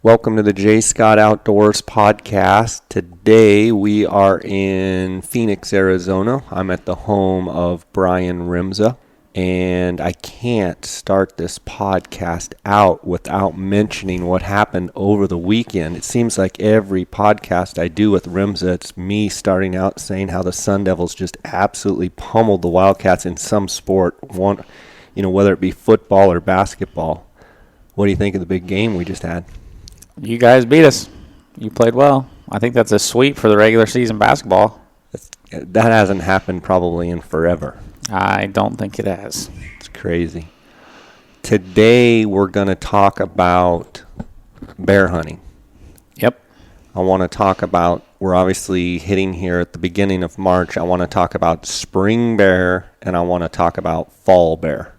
Welcome to the J. Scott Outdoors podcast. Today we are in Phoenix, Arizona. I'm at the home of Brian Rimsza, and I can't start this podcast out without mentioning what happened over the weekend. It seems like every podcast I do with Rimsza, it's me starting out saying how the Sun Devils just absolutely pummeled the Wildcats in some sport, whether it be football or basketball. What do you think of the big game we just had? You guys beat us. You played well. I think that's a sweep for the regular season basketball. That hasn't happened probably in forever. I don't think it has. It's crazy. Today we're going to talk about bear hunting. Yep. I want to talk about, we're obviously hitting here at the beginning of March. I want to talk about spring bear, and I want to talk about fall bear.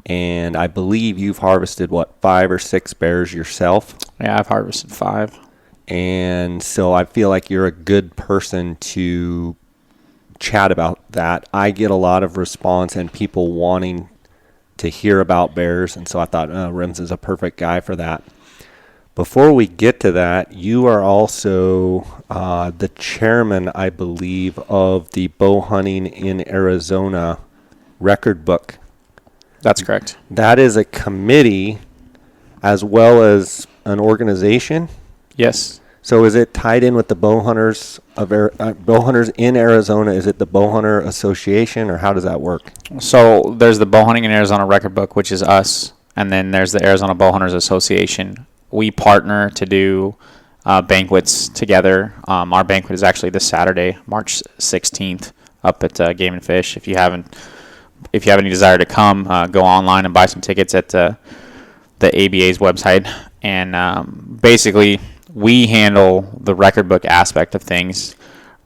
And I believe you've harvested, 5 or 6 bears yourself? Yeah, I've harvested 5. And so I feel like you're a good person to chat about that. I get a lot of response and people wanting to hear about bears, and so I thought Rims is a perfect guy for that. Before we get to that, you are also the chairman, I believe, of the Bow Hunting in Arizona record book. That's correct. That is a committee as well as an organization? Yes. So is it tied in with the bow hunters in Arizona? Is it the Bow Hunter Association, or how does that work? So there's the Bow Hunting in Arizona record book, which is us, and then there's the Arizona Bow Hunters Association. We partner to do banquets together. Our banquet is actually this Saturday, March 16th, up at Game and Fish. If you have any desire to come, go online and buy some tickets at the ABA's website. And basically, we handle the record book aspect of things,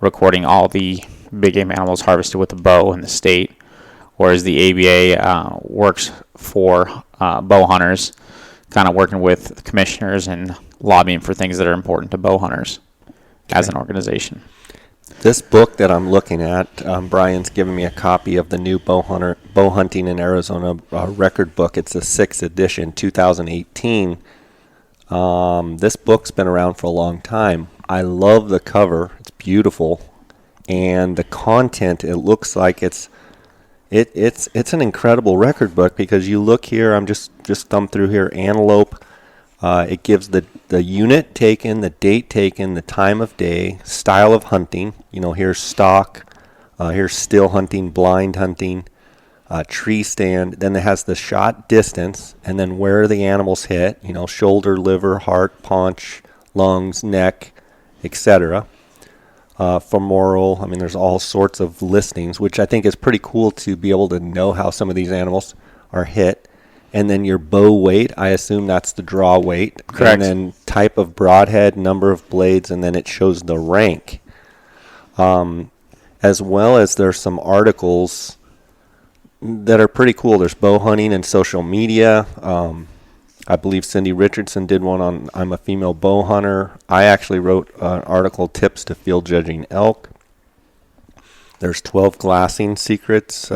recording all the big game animals harvested with the bow in the state, whereas the ABA works for bow hunters, kind of working with commissioners and lobbying for things that are important to bow hunters as an organization. This book that I'm looking at, Brian's given me a copy of the new Bow Hunting in Arizona record book. It's the 6th edition, 2018. This book's been around for a long time. I love the cover. It's beautiful. And the content, it looks like it's an incredible record book, because you look here, I'm just thumb through here, antelope. It gives the unit taken, the date taken, the time of day, style of hunting. Here's stock, here's still hunting, blind hunting, tree stand. Then it has the shot distance, and then where the animals hit, shoulder, liver, heart, paunch, lungs, neck, etc. Femoral, there's all sorts of listings, which I think is pretty cool to be able to know how some of these animals are hit. And then your bow weight, I assume that's the draw weight. Correct. And then type of broadhead, number of blades, and then it shows the rank. As well as there's some articles that are pretty cool. There's bow hunting and social media. I believe Cindy Richardson did one on I'm a Female Bow Hunter. I actually wrote an article, Tips to Field Judging Elk. There's 12 glassing secrets.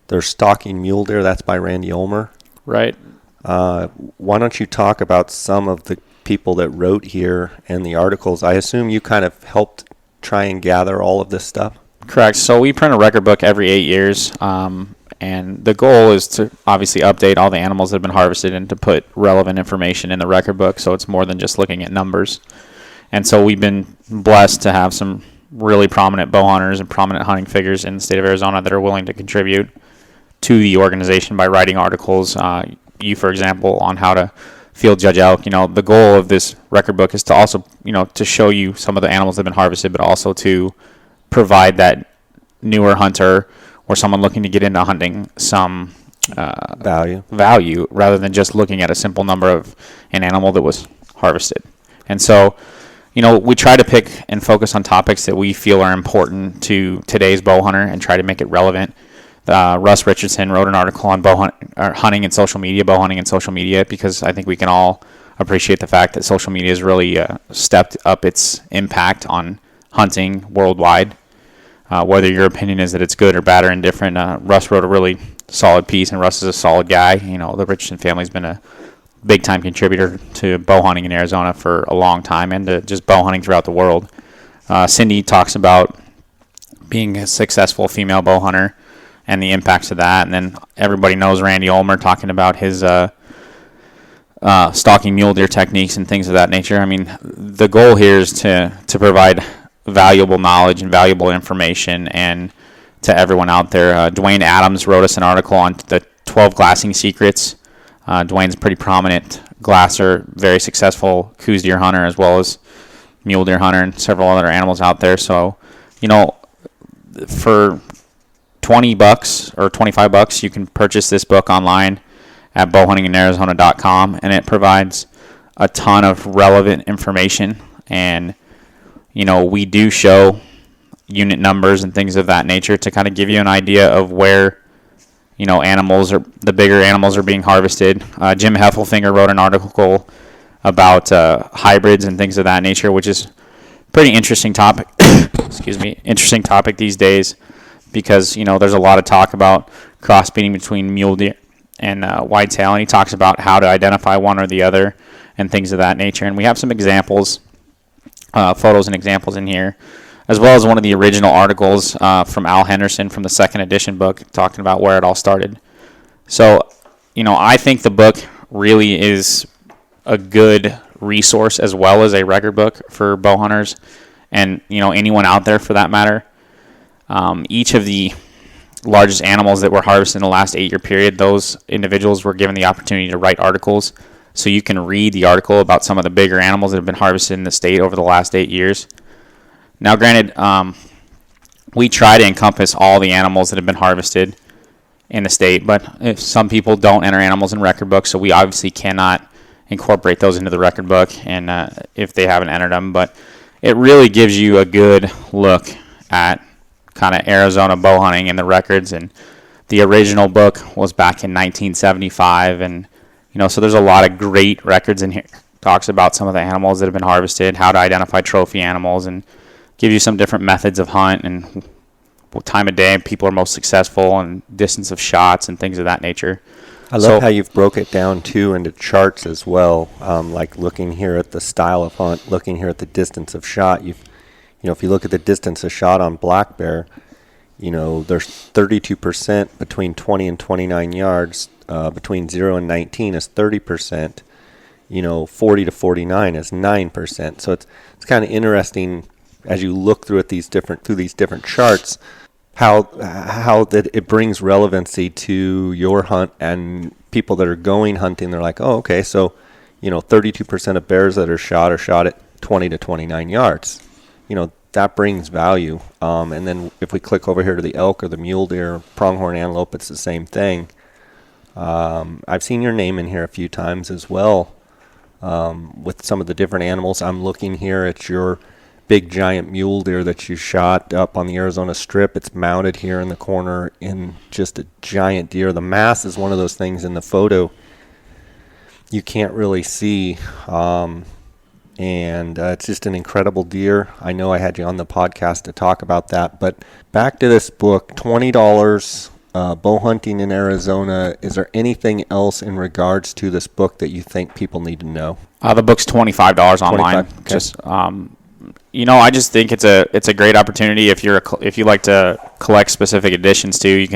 There's Stalking Mule Deer. That's by Randy Ulmer. Right. Why don't you talk about some of the people that wrote here and the articles? I assume you kind of helped try and gather all of this stuff. Correct. So we print a record book every 8 years, and the goal is to obviously update all the animals that have been harvested and to put relevant information in the record book, so it's more than just looking at numbers. And so we've been blessed to have some really prominent bow hunters and prominent hunting figures in the state of Arizona that are willing to contribute to the organization by writing articles. You, for example, on how to field judge elk. The goal of this record book is to also, to show you some of the animals that have been harvested, but also to provide that newer hunter or someone looking to get into hunting some value rather than just looking at a simple number of an animal that was harvested. And so, we try to pick and focus on topics that we feel are important to today's bow hunter and try to make it relevant. Russ Richardson wrote an article on hunting and social media, bow hunting and social media, because I think we can all appreciate the fact that social media has really stepped up its impact on hunting worldwide. Whether your opinion is that it's good or bad or indifferent, Russ wrote a really solid piece, and Russ is a solid guy. The Richardson family's been a big time contributor to bow hunting in Arizona for a long time and to just bow hunting throughout the world. Cindy talks about being a successful female bow hunter and the impacts of that. And then everybody knows Randy Ulmer talking about his stalking mule deer techniques and things of that nature. I mean, the goal here is to provide valuable knowledge and valuable information and to everyone out there. Dwayne Adams wrote us an article on the 12 glassing secrets. Dwayne's a pretty prominent glasser, very successful coos deer hunter as well as mule deer hunter and several other animals out there. So, for $20 or $25, you can purchase this book online at bowhuntinginarizona.com, and it provides a ton of relevant information. And, we do show unit numbers and things of that nature to kind of give you an idea of where, the bigger animals are being harvested. Jim Heffelfinger wrote an article about hybrids and things of that nature, which is pretty interesting topic. Interesting topic these days because, there's a lot of talk about crossbreeding between mule deer and whitetail, and he talks about how to identify one or the other and things of that nature. And we have some examples, photos and examples in here, as well as one of the original articles from Al Henderson from the second edition book talking about where it all started. So, I think the book really is a good resource as well as a record book for bow hunters and, anyone out there for that matter. Each of the largest animals that were harvested in the last 8-year period, those individuals were given the opportunity to write articles. So you can read the article about some of the bigger animals that have been harvested in the state over the last 8 years. Now, granted, we try to encompass all the animals that have been harvested in the state, but if some people don't enter animals in record books, so we obviously cannot incorporate those into the record book and if they haven't entered them. But it really gives you a good look at kind of Arizona bow hunting and the records. And the original book was back in 1975, and so there's a lot of great records in here. Talks about some of the animals that have been harvested, how to identify trophy animals, and give you some different methods of hunt and what time of day people are most successful and distance of shots and things of that nature. I love how you've broke it down too into charts as well. Like looking here at the style of hunt, looking here at the distance of shot. If you look at the distance of shot on black bear, there's 32% between 20 and 29 yards. Between 0 and 19 is 30%. 40 to 49 is 9%. So it's kind of interesting as you look through these different charts, how that it brings relevancy to your hunt and people that are going hunting. They're like, oh, okay, so 32% of bears that are shot at 20 to 29 yards. That brings value. And then if we click over here to the elk or the mule deer, pronghorn antelope, it's the same thing. I've seen your name in here a few times as well with some of the different animals. I'm looking here at your big giant mule deer that you shot up on the Arizona Strip. It's mounted here in the corner in just a giant deer. The mass is one of those things in the photo you can't really see. And it's just an incredible deer. I know I had you on the podcast to talk about that. But back to this book, $20, bow hunting in Arizona. Is there anything else in regards to this book that you think people need to know? The book's $25 online. Okay. Just I just think it's a great opportunity if you like to collect specific editions too.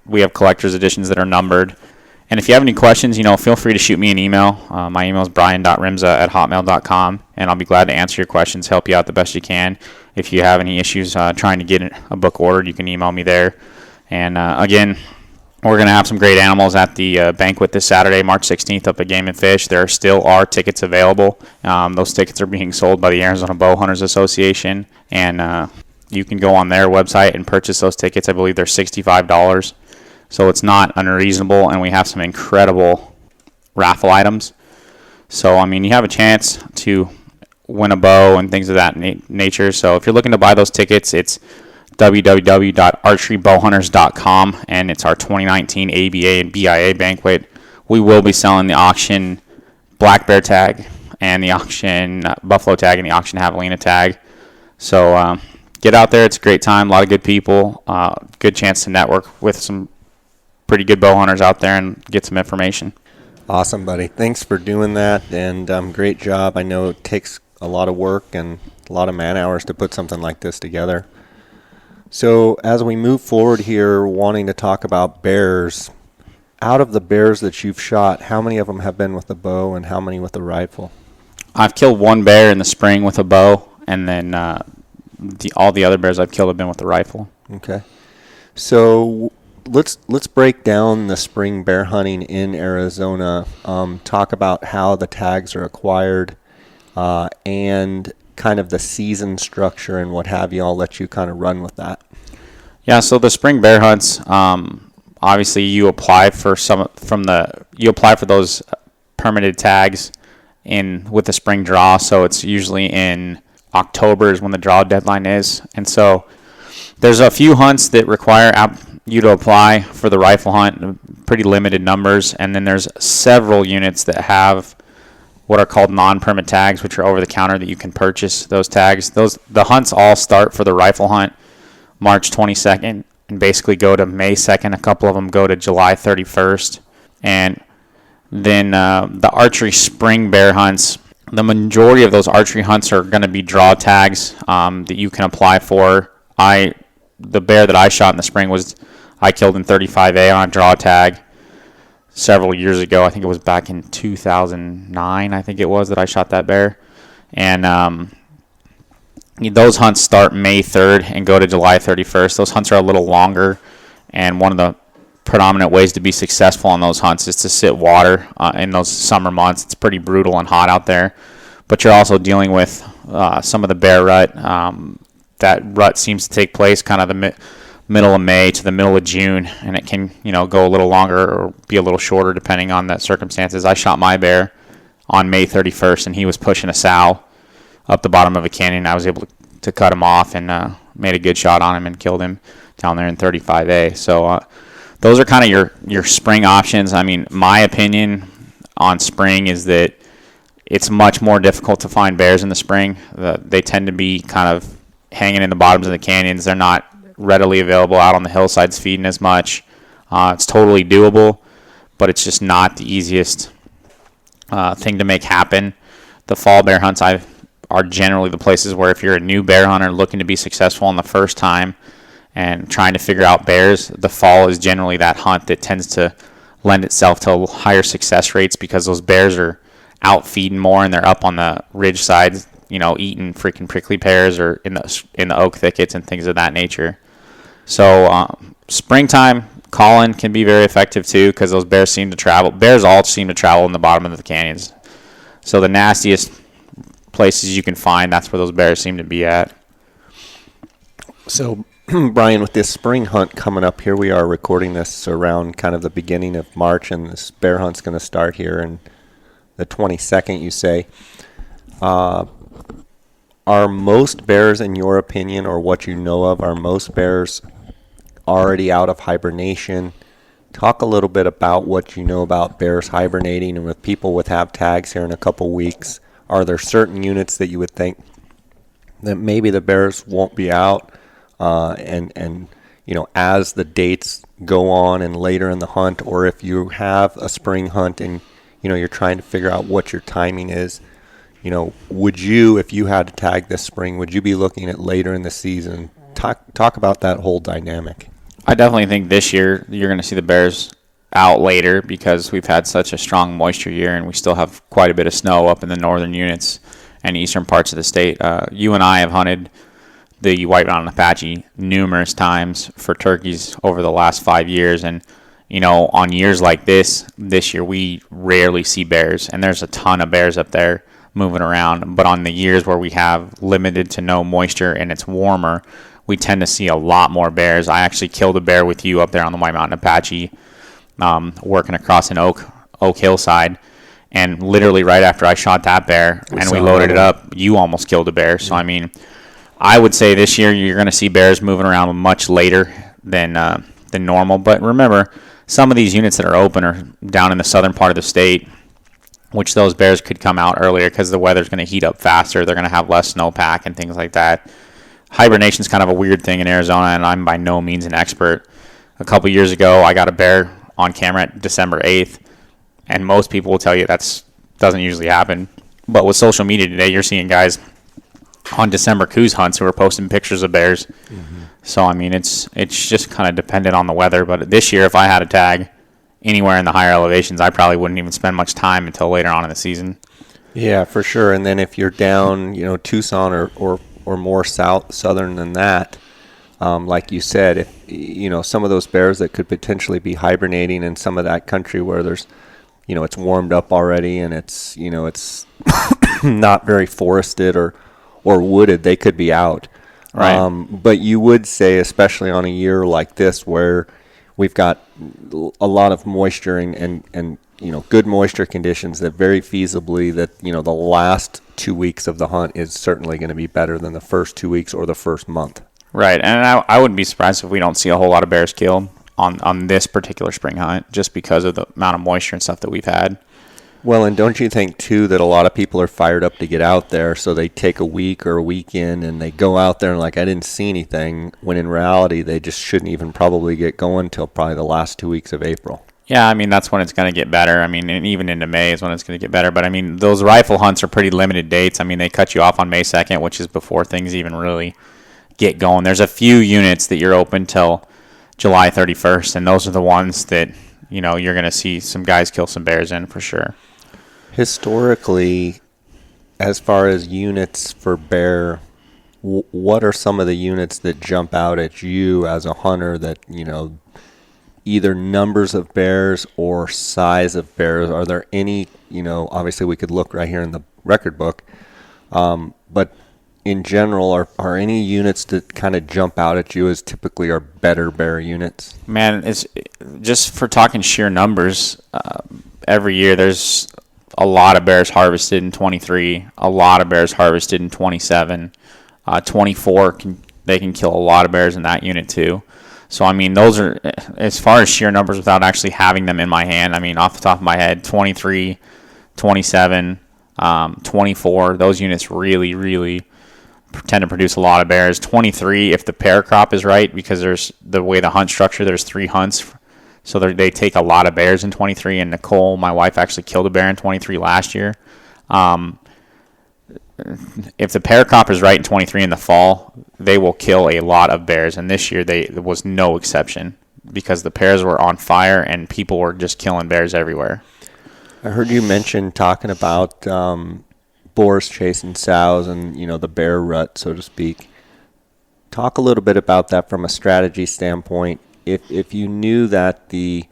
We have collector's editions that are numbered. And if you have any questions, feel free to shoot me an email. My email is brian.rimsza@hotmail.com, and I'll be glad to answer your questions, help you out the best you can. If you have any issues trying to get a book ordered, you can email me there. And again, we're going to have some great animals at the banquet this Saturday, March 16th, up at Game and Fish. There still are tickets available. Those tickets are being sold by the Arizona Bow Hunters Association, and you can go on their website and purchase those tickets. I believe they're $65. So it's not unreasonable, and we have some incredible raffle items. So, you have a chance to win a bow and things of that nature. So if you're looking to buy those tickets, it's www.archerybowhunters.com, and it's our 2019 ABA and BIA banquet. We will be selling the auction black bear tag and the auction buffalo tag and the auction javelina tag. So get out there. It's a great time. A lot of good people. Good chance to network with some pretty good bow hunters out there and get some information. Awesome, buddy. Thanks for doing that, and great job. I know it takes a lot of work and a lot of man hours to put something like this together. So as we move forward here, wanting to talk about bears, out of the bears that you've shot, how many of them have been with the bow and how many with the rifle? I've killed one bear in the spring with a bow, and then all the other bears I've killed have been with the rifle. Okay. So let's break down the spring bear hunting in Arizona. Talk about how the tags are acquired and kind of the season structure and what have you. I'll let you kind of run with that. Yeah, so the spring bear hunts, obviously you apply for those permitted tags with the spring draw. So it's usually in October is when the draw deadline is, and so there's a few hunts that require you to apply for the rifle hunt, pretty limited numbers, and then there's several units that have what are called non-permit tags, which are over the counter that you can purchase those tags. The hunts all start for the rifle hunt March 22nd and basically go to May 2nd. A couple of them go to July 31st, and then the archery spring bear hunts. The majority of those archery hunts are going to be draw tags that you can apply for. The bear that I shot in the spring I killed in 35A on a draw tag several years ago. I think it was back in 2009, I think it was, that I shot that bear. And those hunts start May 3rd and go to July 31st. Those hunts are a little longer, and one of the predominant ways to be successful on those hunts is to sit water in those summer months. It's pretty brutal and hot out there, but you're also dealing with some of the bear rut. That rut seems to take place kind of the middle of May to the middle of June, and it can go a little longer or be a little shorter depending on the circumstances. I shot my bear on May 31st, and he was pushing a sow up the bottom of a canyon. I was able to cut him off and made a good shot on him and killed him down there in 35A. So those are kind of your spring options. I mean, my opinion on spring is that it's much more difficult to find bears in the spring. They tend to be kind of hanging in the bottoms of the canyons. They're not readily available out on the hillsides feeding as much. It's totally doable, but it's just not the easiest thing to make happen. The fall bear hunts are generally the places where if you're a new bear hunter looking to be successful on the first time and trying to figure out bears, the fall is generally that hunt that tends to lend itself to higher success rates because those bears are out feeding more and they're up on the ridge sides, eating freaking prickly pears or in the oak thickets and things of that nature. So springtime calling can be very effective too because those bears seem to travel. Bears all seem to travel in the bottom of the canyons. So the nastiest places you can find, that's where those bears seem to be at. So, Brian, with this spring hunt coming up, here we are recording this around kind of the beginning of March, and this bear hunt's going to start here in the 22nd, you say. Are most bears, in your opinion, or what you know of, are most bears already out of hibernation? Talk a little bit about what you know about bears hibernating, and with people with have tags here in a couple weeks, are there certain units that you would think that maybe the bears won't be out, and as the dates go on and later in the hunt, or if you have a spring hunt and you're trying to figure out what your timing is, would you, if you had to tag this spring, would you be looking at later in the season? Talk about that whole dynamic. I definitely think this year you're going to see the bears out later because we've had such a strong moisture year and we still have quite a bit of snow up in the northern units and eastern parts of the state. You and I have hunted the White Mountain Apache numerous times for turkeys over the last 5 years, and on years like this year we rarely see bears, and there's a ton of bears up there moving around. But on the years where we have limited to no moisture and it's warmer, we tend to see a lot more bears. I actually killed a bear with you up there on the White Mountain Apache, working across an oak hillside, and literally right after I shot that bear and we loaded it up, you almost killed a bear. So I mean, I would say this year you're going to see bears moving around much later than normal. But remember, some of these units that are open are down in the southern part of the state, which those bears could come out earlier because the weather's going to heat up faster. They're going to have less snowpack and things like that. Hibernation is kind of a weird thing in Arizona, and I'm by no means an expert. A couple years ago, I got a bear on camera at December 8th, And most people will tell you that doesn't usually happen. But with social media today, you're seeing guys on December coos hunts who are posting pictures of bears. Mm-hmm. So, I mean, it's just kind of dependent on the weather. But this year, if I had a tag anywhere in the higher elevations, I probably wouldn't even spend much time until later on in the season. Yeah, for sure. And then if you're down, Tucson or more southern than that, like you said, if some of those bears that could potentially be hibernating in some of that country where there's, it's warmed up already and it's not very forested or wooded, they could be out. Right. But you would say, especially on a year like this where we've got a lot of moisture and good moisture conditions, that very feasibly that, the last 2 weeks of the hunt is certainly going to be better than the first 2 weeks or the first month. Right. And I wouldn't be surprised if we don't see a whole lot of bears killed on this particular spring hunt, just because of the amount of moisture and stuff that we've had. Well, and don't you think, too, that a lot of people are fired up to get out there, so they take a week or a weekend and they go out there and I didn't see anything, when in reality they just shouldn't even probably get going until probably the last 2 weeks of April. Yeah, I mean, that's when it's going to get better. I mean, and even into May is when it's going to get better. But, I mean, those rifle hunts are pretty limited dates. I mean, they cut you off on May 2nd, which is before things even really get going. There's a few units that you're open till July 31st, and those are the ones that, you're going to see some guys kill some bears in for sure. Historically, as far as units for bear, what are some of the units that jump out at you as a hunter that, either numbers of bears or size of bears? Are there any, obviously we could look right here in the record book, but in general, are any units that kind of jump out at you as typically are better bear units? Man, it's just for talking sheer numbers, every year there's a lot of bears harvested in 23, a lot of bears harvested in 27, 24, they can kill a lot of bears in that unit too. So, I mean, those are, as far as sheer numbers without actually having them in my hand, I mean, off the top of my head, 23, 27, 24, those units really, really tend to produce a lot of bears. 23, if the pair crop is right, because there's the way the hunt structure, there's 3 hunts, so they take a lot of bears in 23. And Nicole, my wife, actually killed a bear in 23 last year. If the pair crop is right in 23 in the fall, they will kill a lot of bears. And this year there was no exception, because the pairs were on fire and people were just killing bears everywhere. I heard you mention talking about boars chasing sows and, the bear rut, so to speak. Talk a little bit about that from a strategy standpoint. If you knew that the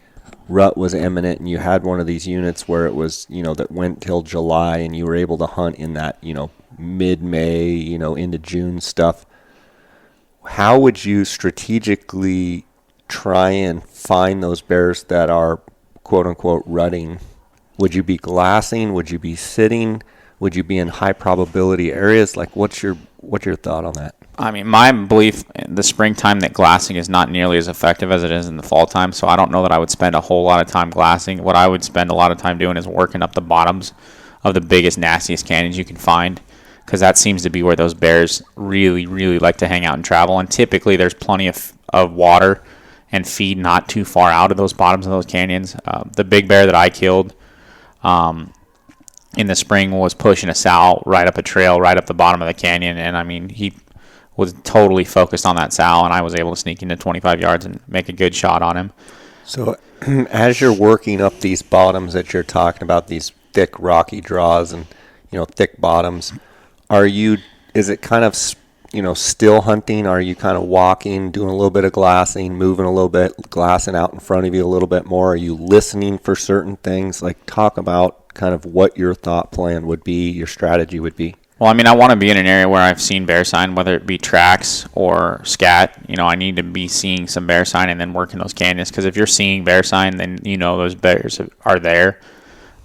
rut was imminent and you had one of these units where it was, that went till July and you were able to hunt in that, mid-May, into June stuff, how would you strategically try and find those bears that are quote-unquote rutting? Would you be glassing? Would you be sitting? Would you be in high probability areas? What's your thought on that? I mean, my belief in the springtime that glassing is not nearly as effective as it is in the fall time, so I don't know that I would spend a whole lot of time glassing. What I would spend a lot of time doing is working up the bottoms of the biggest, nastiest canyons you can find, because that seems to be where those bears really, really like to hang out and travel. And typically there's plenty of water and feed not too far out of those bottoms of those canyons. The big bear that I killed in the spring was pushing a sow right up a trail, right up the bottom of the canyon, and I mean, he was totally focused on that sow, and I was able to sneak into 25 yards and make a good shot on him. So as you're working up these bottoms that you're talking about, these thick rocky draws and, thick bottoms, is it kind of, still hunting? Are you kind of walking, doing a little bit of glassing, moving a little bit, glassing out in front of you a little bit more? Are you listening for certain things? Talk about kind of what your thought plan would be, your strategy would be. Well, I mean, I want to be in an area where I've seen bear sign, whether it be tracks or scat. I need to be seeing some bear sign and then working those canyons, because if you're seeing bear sign, then those bears are there.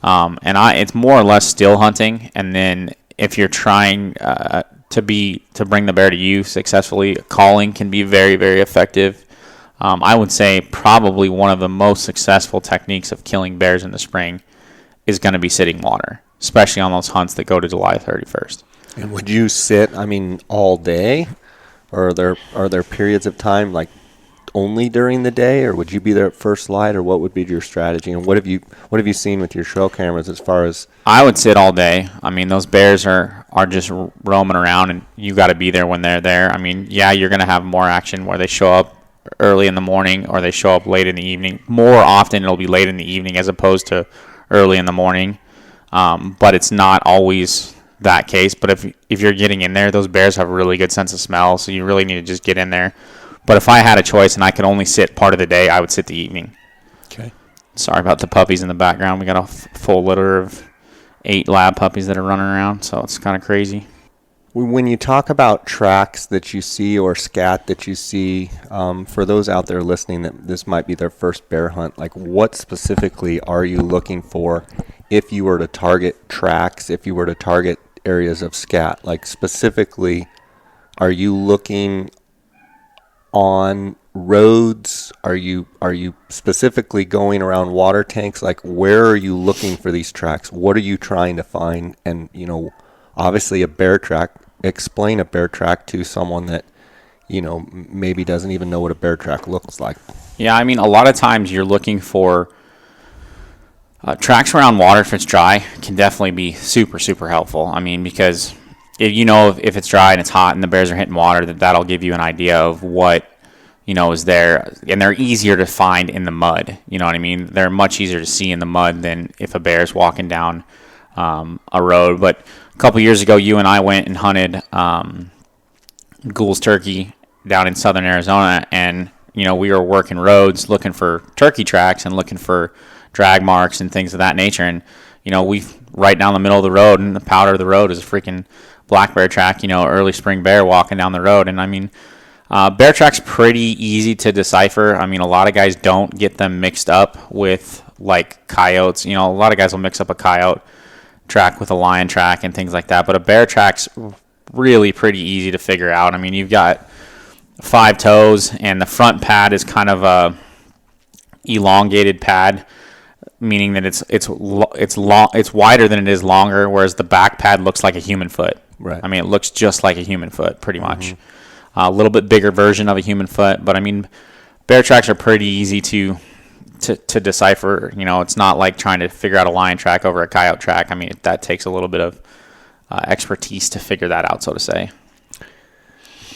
It's more or less still hunting, and then if you're trying to bring the bear to you successfully, calling can be very, very effective. I would say probably one of the most successful techniques of killing bears in the spring is going to be sitting water, especially on those hunts that go to July 31st. And would you sit, all day? Or are there periods of time, only during the day, or would you be there at first light, or what would be your strategy? And what have you seen with your trail cameras as far as? I would sit all day. I mean, those bears are just roaming around, and you got to be there when they're there. I mean, yeah, you're going to have more action where they show up early in the morning or they show up late in the evening. More often, it'll be late in the evening as opposed to early in the morning. But it's not always that case. But if you're getting in there, those bears have a really good sense of smell, so you really need to just get in there. But if I had a choice and I could only sit part of the day, I would sit the evening. Okay. Sorry about the puppies in the background. We got a full litter of 8 lab puppies that are running around, so it's kind of crazy. When you talk about tracks that you see or scat that you see, for those out there listening that this might be their first bear hunt, like what specifically are you looking for if you were to target tracks, if you were to target areas of scat? Like specifically, are you looking on roads? Are you specifically going around water tanks? Like where are you looking for these tracks? What are you trying to find? And obviously a bear track, explain a bear track to someone that maybe doesn't even know what a bear track looks like. Yeah, I mean, a lot of times you're looking for tracks around water. If it's dry, can definitely be super, super helpful. I mean, because if it's dry and it's hot and the bears are hitting water, that'll give you an idea of what is there. And they're easier to find in the mud. You know what I mean? They're much easier to see in the mud than if a bear's walking down a road. But a couple years ago, you and I went and hunted Gould's turkey down in southern Arizona, and we were working roads looking for turkey tracks and looking for drag marks and things of that nature. And we right down the middle of the road, and the powder of the road is a freaking black bear track. Early spring bear walking down the road. And I mean, bear tracks pretty easy to decipher. I mean, a lot of guys don't get them mixed up with like coyotes. A lot of guys will mix up a coyote track with a lion track and things like that. But a bear track's really pretty easy to figure out. I mean, you've got 5 toes, and the front pad is kind of a elongated pad, meaning that it's wider than it is longer, whereas the back pad looks like a human foot. Right. I mean, it looks just like a human foot, pretty much. A little bit bigger version of a human foot, but I mean, bear tracks are pretty easy to decipher. It's not like trying to figure out a lion track over a coyote track. I mean, that takes a little bit of expertise to figure that out, so to say.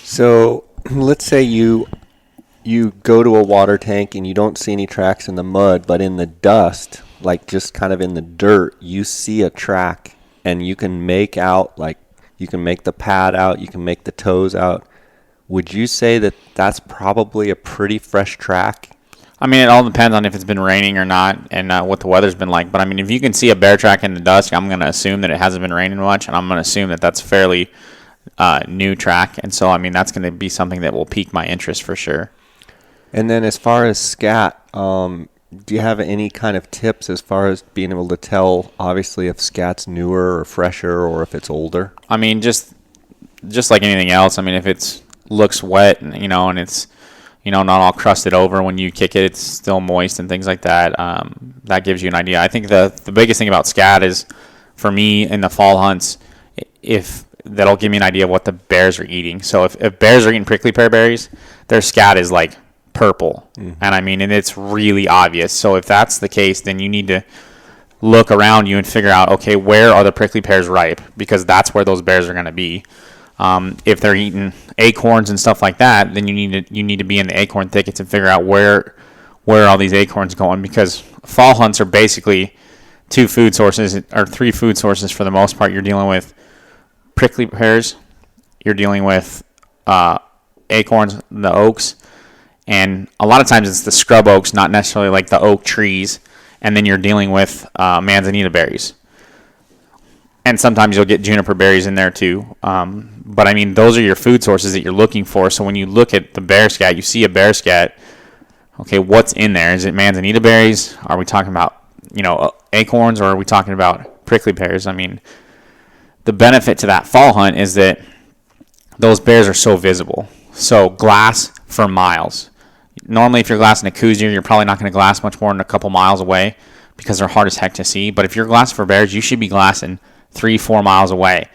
So let's say you go to a water tank and you don't see any tracks in the mud, but in the dust, like just kind of in the dirt, you see a track, and you can make out, like you can make the pad out, you can make the toes out. Would you say that that's probably a pretty fresh track? I mean, it all depends on if it's been raining or not and what the weather's been like. But I mean, if you can see a bear track in the dust, I'm going to assume that it hasn't been raining much, and I'm going to assume that that's fairly new track. And so, I mean, that's going to be something that will pique my interest for sure. And then as far as scat, do you have any kind of tips as far as being able to tell, obviously, if scat's newer or fresher or if it's older? I mean, just like anything else. I mean, if it looks wet, and it's not all crusted over when you kick it, it's still moist and things like that. That gives you an idea. I think the biggest thing about scat is, for me, in the fall hunts, if that'll give me an idea of what the bears are eating. So if bears are eating prickly pear berries, their scat is like purple. And I mean, and it's really obvious. So if that's the case, then you need to look around you and figure out, okay, where are the prickly pears ripe? Because that's where those bears are going to be. If they're eating acorns and stuff like that, then you need to be in the acorn thickets and figure out where are all these acorns going, because fall hunts are basically 2 food sources or 3 food sources for the most part. You're dealing with prickly pears, you're dealing with acorns, the oaks, and a lot of times it's the scrub oaks, not necessarily like the oak trees, and then you're dealing with manzanita berries. And sometimes you'll get juniper berries in there too. But I mean, those are your food sources that you're looking for. So when you look at the bear scat, you see a bear scat. Okay, what's in there? Is it manzanita berries? Are we talking about acorns, or are we talking about prickly pears? I mean, the benefit to that fall hunt is that those bears are so visible. So glass for miles. Normally, if you're glassing a koozie, you're probably not going to glass much more than a couple miles away because they're hard as heck to see. But if you're glassing for bears, you should be glassing 3-4 miles away.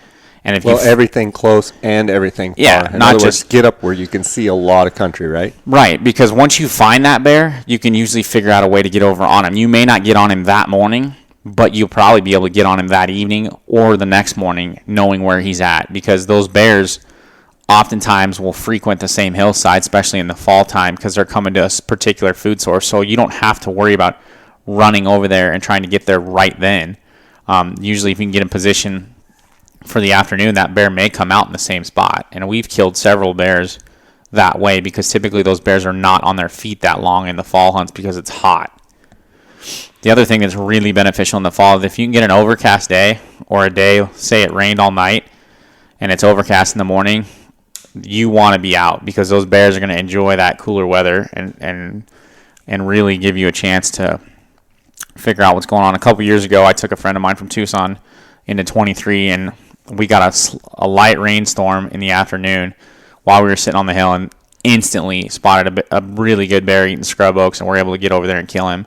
And if Well, everything close and everything far. Yeah, In not other words, just- get up where you can see a lot of country, right? Right, because once you find that bear, you can usually figure out a way to get over on him. You may not get on him that morning, but you'll probably be able to get on him that evening or the next morning, knowing where he's at, because those bears oftentimes will frequent the same hillside, especially in the fall time, because they're coming to a particular food source. So you don't have to worry about running over there and trying to get there right then. Usually, if you can get in position for the afternoon, that bear may come out in the same spot. And we've killed several bears that way, because typically those bears are not on their feet that long in the fall hunts because it's hot. The other thing that's really beneficial in the fall is if you can get an overcast day, or a day, say it rained all night and it's overcast in the morning, you want to be out, because those bears are going to enjoy that cooler weather and really give you a chance to figure out what's going on. A couple years ago, I took a friend of mine from Tucson into 23, and we got a light rainstorm in the afternoon while we were sitting on the hill, and instantly spotted a really good bear eating scrub oaks, and we're able to get over there and kill him.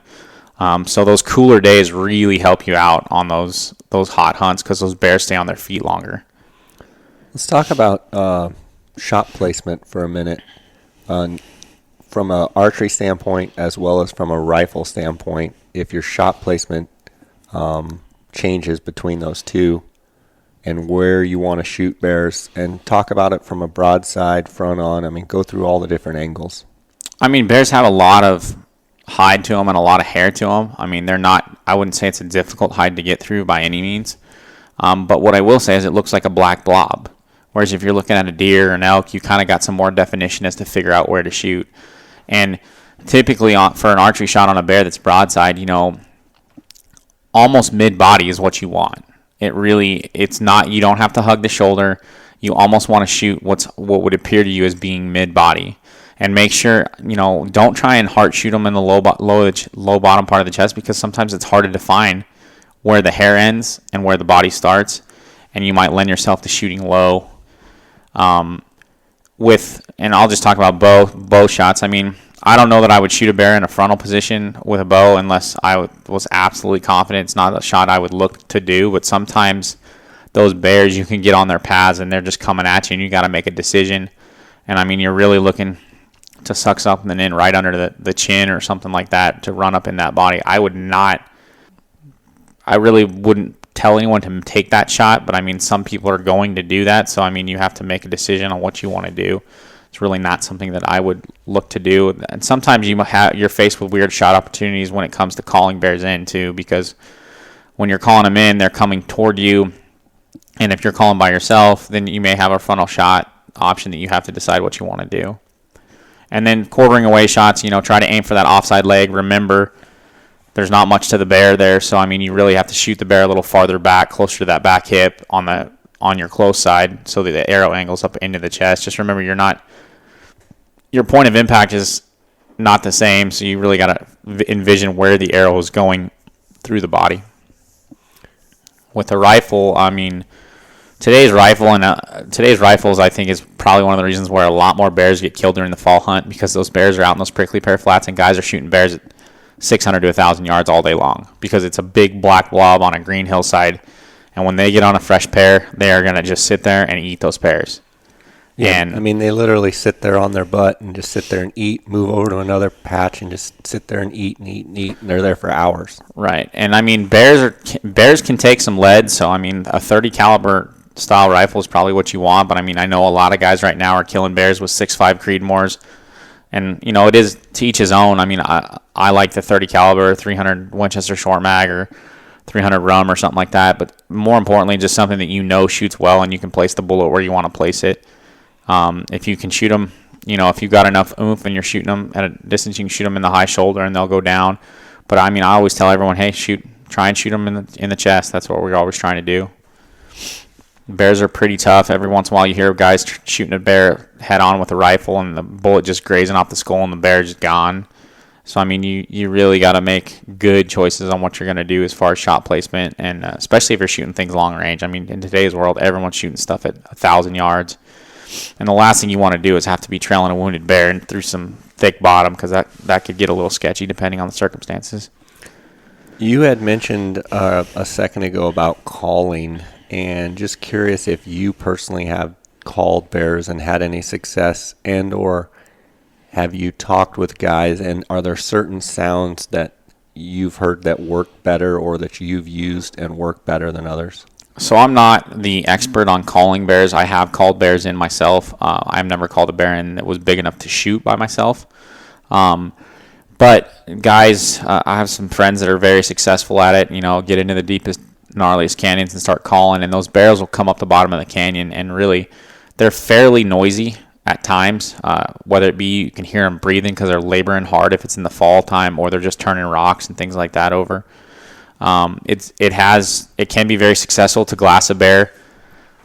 So those cooler days really help you out on those hot hunts, because those bears stay on their feet longer. Let's talk about shot placement for a minute. From an archery standpoint as well as from a rifle standpoint, if your shot placement changes between those two, and where you want to shoot bears, and talk about it from a broadside, front on. I mean, go through all the different angles. I mean, bears have a lot of hide to them and a lot of hair to them. I mean, I wouldn't say it's a difficult hide to get through by any means. But what I will say is it looks like a black blob. Whereas if you're looking at a deer or an elk, you kind of got some more definition as to figure out where to shoot. And typically for an archery shot on a bear that's broadside, almost mid-body is what you want. It's not, you don't have to hug the shoulder. You almost want to shoot what would appear to you as being mid-body. And make sure, don't try and heart shoot them in the low bottom part of the chest, because sometimes it's hard to define where the hair ends and where the body starts, and you might lend yourself to shooting low. And I'll just talk about bow shots. I mean, I don't know that I would shoot a bear in a frontal position with a bow unless I was absolutely confident it's not a shot I would look to do. But sometimes those bears, you can get on their paths and they're just coming at you, and you got to make a decision. And I mean, you're really looking to suck something in right under the chin or something like that to run up in that body. I really wouldn't tell anyone to take that shot, but I mean, some people are going to do that. So I mean, you have to make a decision on what you want to do. It's really not something that I would look to do. And sometimes you're faced with weird shot opportunities when it comes to calling bears in too, because when you're calling them in, they're coming toward you. And if you're calling by yourself, then you may have a frontal shot option that you have to decide what you want to do. And then quartering away shots, try to aim for that offside leg. Remember, there's not much to the bear there, so I mean, you really have to shoot the bear a little farther back, closer to that back hip on your close side, so that the arrow angles up into the chest. Just remember, your point of impact is not the same, so you really got to envision where the arrow is going through the body. With a rifle, I mean, today's rifles, I think, is probably one of the reasons where a lot more bears get killed during the fall hunt, because those bears are out in those prickly pear flats, and guys are shooting bears at 600 to 1,000 yards all day long, because it's a big black blob on a green hillside, and when they get on a fresh pear, they are going to just sit there and eat those pears. Yeah, and I mean, they literally sit there on their butt and just sit there and eat, move over to another patch and just sit there and eat and eat and eat, and they're there for hours. Right, and I mean, bears can take some lead, so I mean, a 30 caliber style rifle is probably what you want, but I mean, I know a lot of guys right now are killing bears with 6.5 Creedmoors. And, it is to each his own. I mean, I like the 30 caliber, 300 Winchester short mag, or 300 rum or something like that. But more importantly, just something that shoots well, and you can place the bullet where you want to place it. If you can shoot them, if you've got enough oomph and you're shooting them at a distance, you can shoot them in the high shoulder and they'll go down. But I mean, I always tell everyone, hey, try and shoot them in the chest. That's what we're always trying to do. Bears are pretty tough. Every once in a while you hear guys shooting a bear head on with a rifle and the bullet just grazing off the skull and the bear just gone. So, I mean, you really got to make good choices on what you're going to do as far as shot placement, and especially if you're shooting things long range. I mean, in today's world, everyone's shooting stuff at 1,000 yards. And the last thing you want to do is have to be trailing a wounded bear and through some thick bottom, because that could get a little sketchy depending on the circumstances. You had mentioned a second ago about calling and just curious if you personally have called bears and had any success, and or have you talked with guys, and are there certain sounds that you've heard that work better or that you've used and work better than others? So I'm not the expert on calling bears. I have called bears in myself. I've never called a bear in that was big enough to shoot by myself. But guys, I have some friends that are very successful at it. Get into the deepest, gnarliest canyons and start calling, and those bears will come up the bottom of the canyon, and really, they're fairly noisy at times. Whether it be you can hear them breathing because they're laboring hard if it's in the fall time, or they're just turning rocks and things like that over. It can be very successful to glass a bear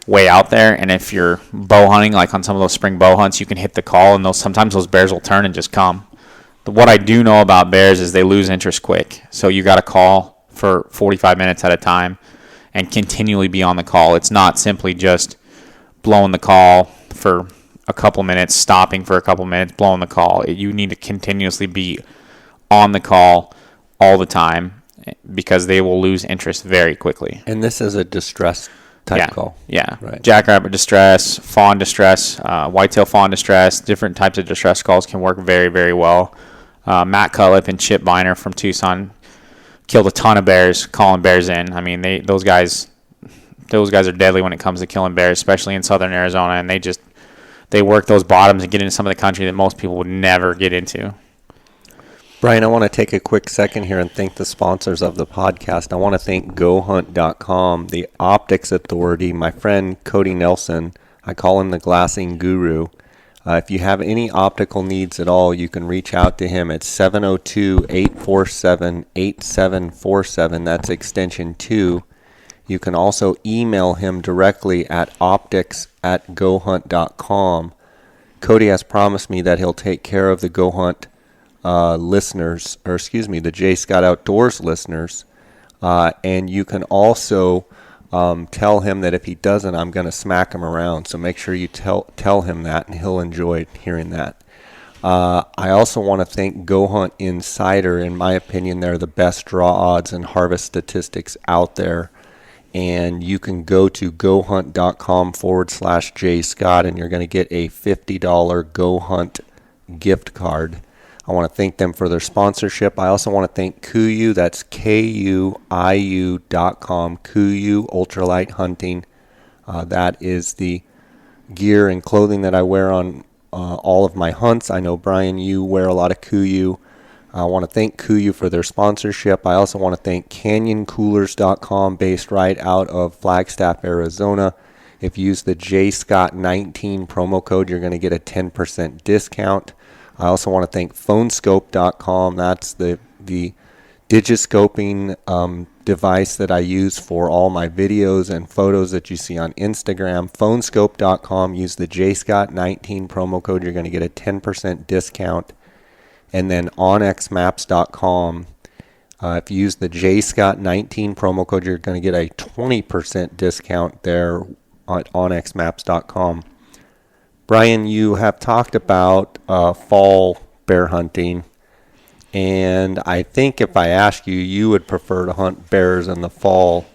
way out there, and if you're bow hunting, like on some of those spring bow hunts, you can hit the call, and sometimes those bears will turn and just come. What I do know about bears is they lose interest quick, so you got to call for 45 minutes at a time and continually be on the call. It's not simply just blowing the call for a couple minutes, stopping for a couple minutes, blowing the call. You need to continuously be on the call all the time, because they will lose interest very quickly. And this is a distress type call. Yeah. Right. Jackrabbit distress, fawn distress, whitetail fawn distress, different types of distress calls can work very, very well. Matt Cutlip and Chip Biner from Tucson killed a ton of bears calling bears in. I mean, those guys are deadly when it comes to killing bears, especially in southern Arizona, and they work those bottoms and get into some of the country that most people would never get into. Brian, I want to take a quick second here and thank the sponsors of the podcast. I want to thank GoHunt.com, the optics authority, my friend Cody Nelson. I call him the glassing guru. If you have any optical needs at all, you can reach out to him at 702-847-8747. That's extension 2. You can also email him directly at optics@gohunt.com. Cody has promised me that he'll take care of the GoHunt listeners, the J. Scott Outdoors listeners, and you can also tell him that if he doesn't, I'm going to smack him around. So make sure you tell him that, and he'll enjoy hearing that. I also want to thank GoHunt Insider. In my opinion, they're the best draw odds and harvest statistics out there. And you can go to gohunt.com/JScott, and you're going to get a $50 GoHunt gift card. I want to thank them for their sponsorship. I also want to thank KUIU. That's KUIU.com. KUIU Ultralight Hunting. That is the gear and clothing that I wear on all of my hunts. I know, Brian, you wear a lot of KUIU. I want to thank KUIU for their sponsorship. I also want to thank CanyonCoolers.com, based right out of Flagstaff, Arizona. If you use the JScott19 promo code, you're going to get a 10% discount. I also want to thank Phonescope.com. That's the digiscoping device that I use for all my videos and photos that you see on Instagram. Phonescope.com. Use the JScott19 promo code. You're going to get a 10% discount. And then OnXMaps.com. If you use the JScott19 promo code, you're going to get a 20% discount there at OnXMaps.com. Brian, you have talked about fall bear hunting, and I think if I ask you, you would prefer to hunt bears in the fall.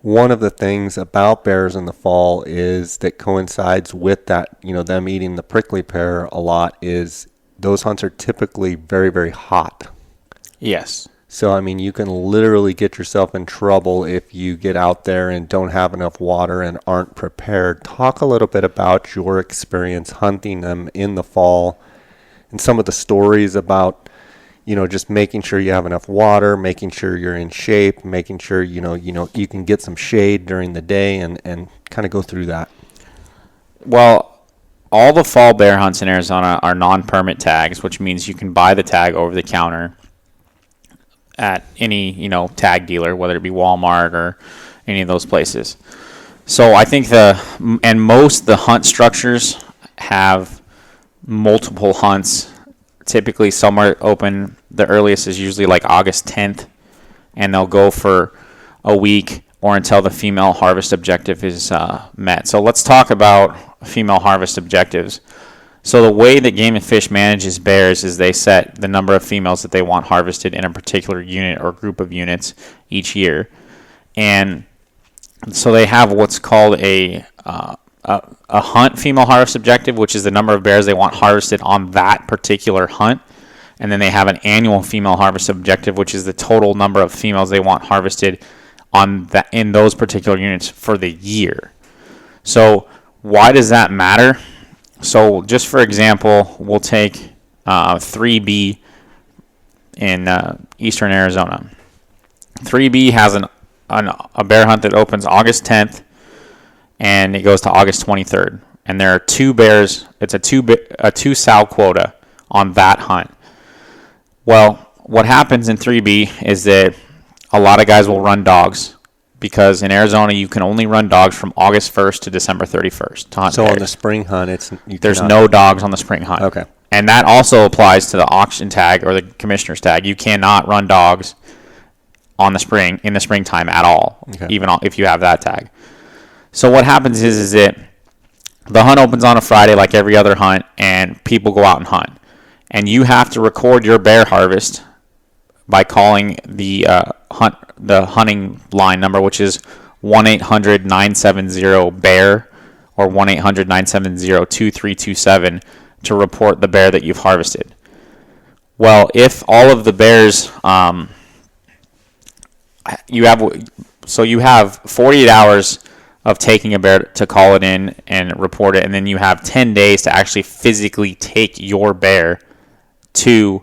One of the things about bears in the fall is that coincides with that, them eating the prickly pear a lot, is those hunts are typically very, very hot. Yes. So, you can literally get yourself in trouble if you get out there and don't have enough water and aren't prepared. Talk a little bit about your experience hunting them in the fall and some of the stories about, just making sure you have enough water, making sure you're in shape, making sure, you can get some shade during the day, and kind of go through that. Well, all the fall bear hunts in Arizona are non-permit tags, which means you can buy the tag over the counter at any, tag dealer, whether it be Walmart or any of those places. So I think most the hunt structures have multiple hunts. Typically somewhere open. The earliest is usually like August 10th, and they'll go for a week or until the female harvest objective is met. So let's talk about female harvest objectives. So the way that Game and Fish manages bears is they set the number of females that they want harvested in a particular unit or group of units each year. And So they have what's called a hunt female harvest objective, which is the number of bears they want harvested on that particular hunt. And then they have an annual female harvest objective, which is the total number of females they want harvested on that in those particular units for the year. So why does that matter? So just for example, we'll take 3B in eastern Arizona. 3B has a bear hunt that opens August 10th and it goes to August 23rd. And there are 2 bears. It's a two sow quota on that hunt. Well, what happens in 3B is that a lot of guys will run dogs because in Arizona you can only run dogs from August 1st to December 31st to hunt So bears. on the spring hunt, there's no dogs on the spring hunt. Okay. And that also applies to the auction tag or the commissioner's tag. You cannot run dogs in the springtime at all, even if you have that tag. So what happens is that the hunt opens on a Friday like every other hunt, and people go out and hunt. And you have to record your bear harvest by calling the hunting line number, which is 1-800-970-BEAR or 1-800-970-2327 to report the bear that you've harvested. Well, if all of the bears you have 48 hours of taking a bear to call it in and report it, and then you have 10 days to actually physically take your bear to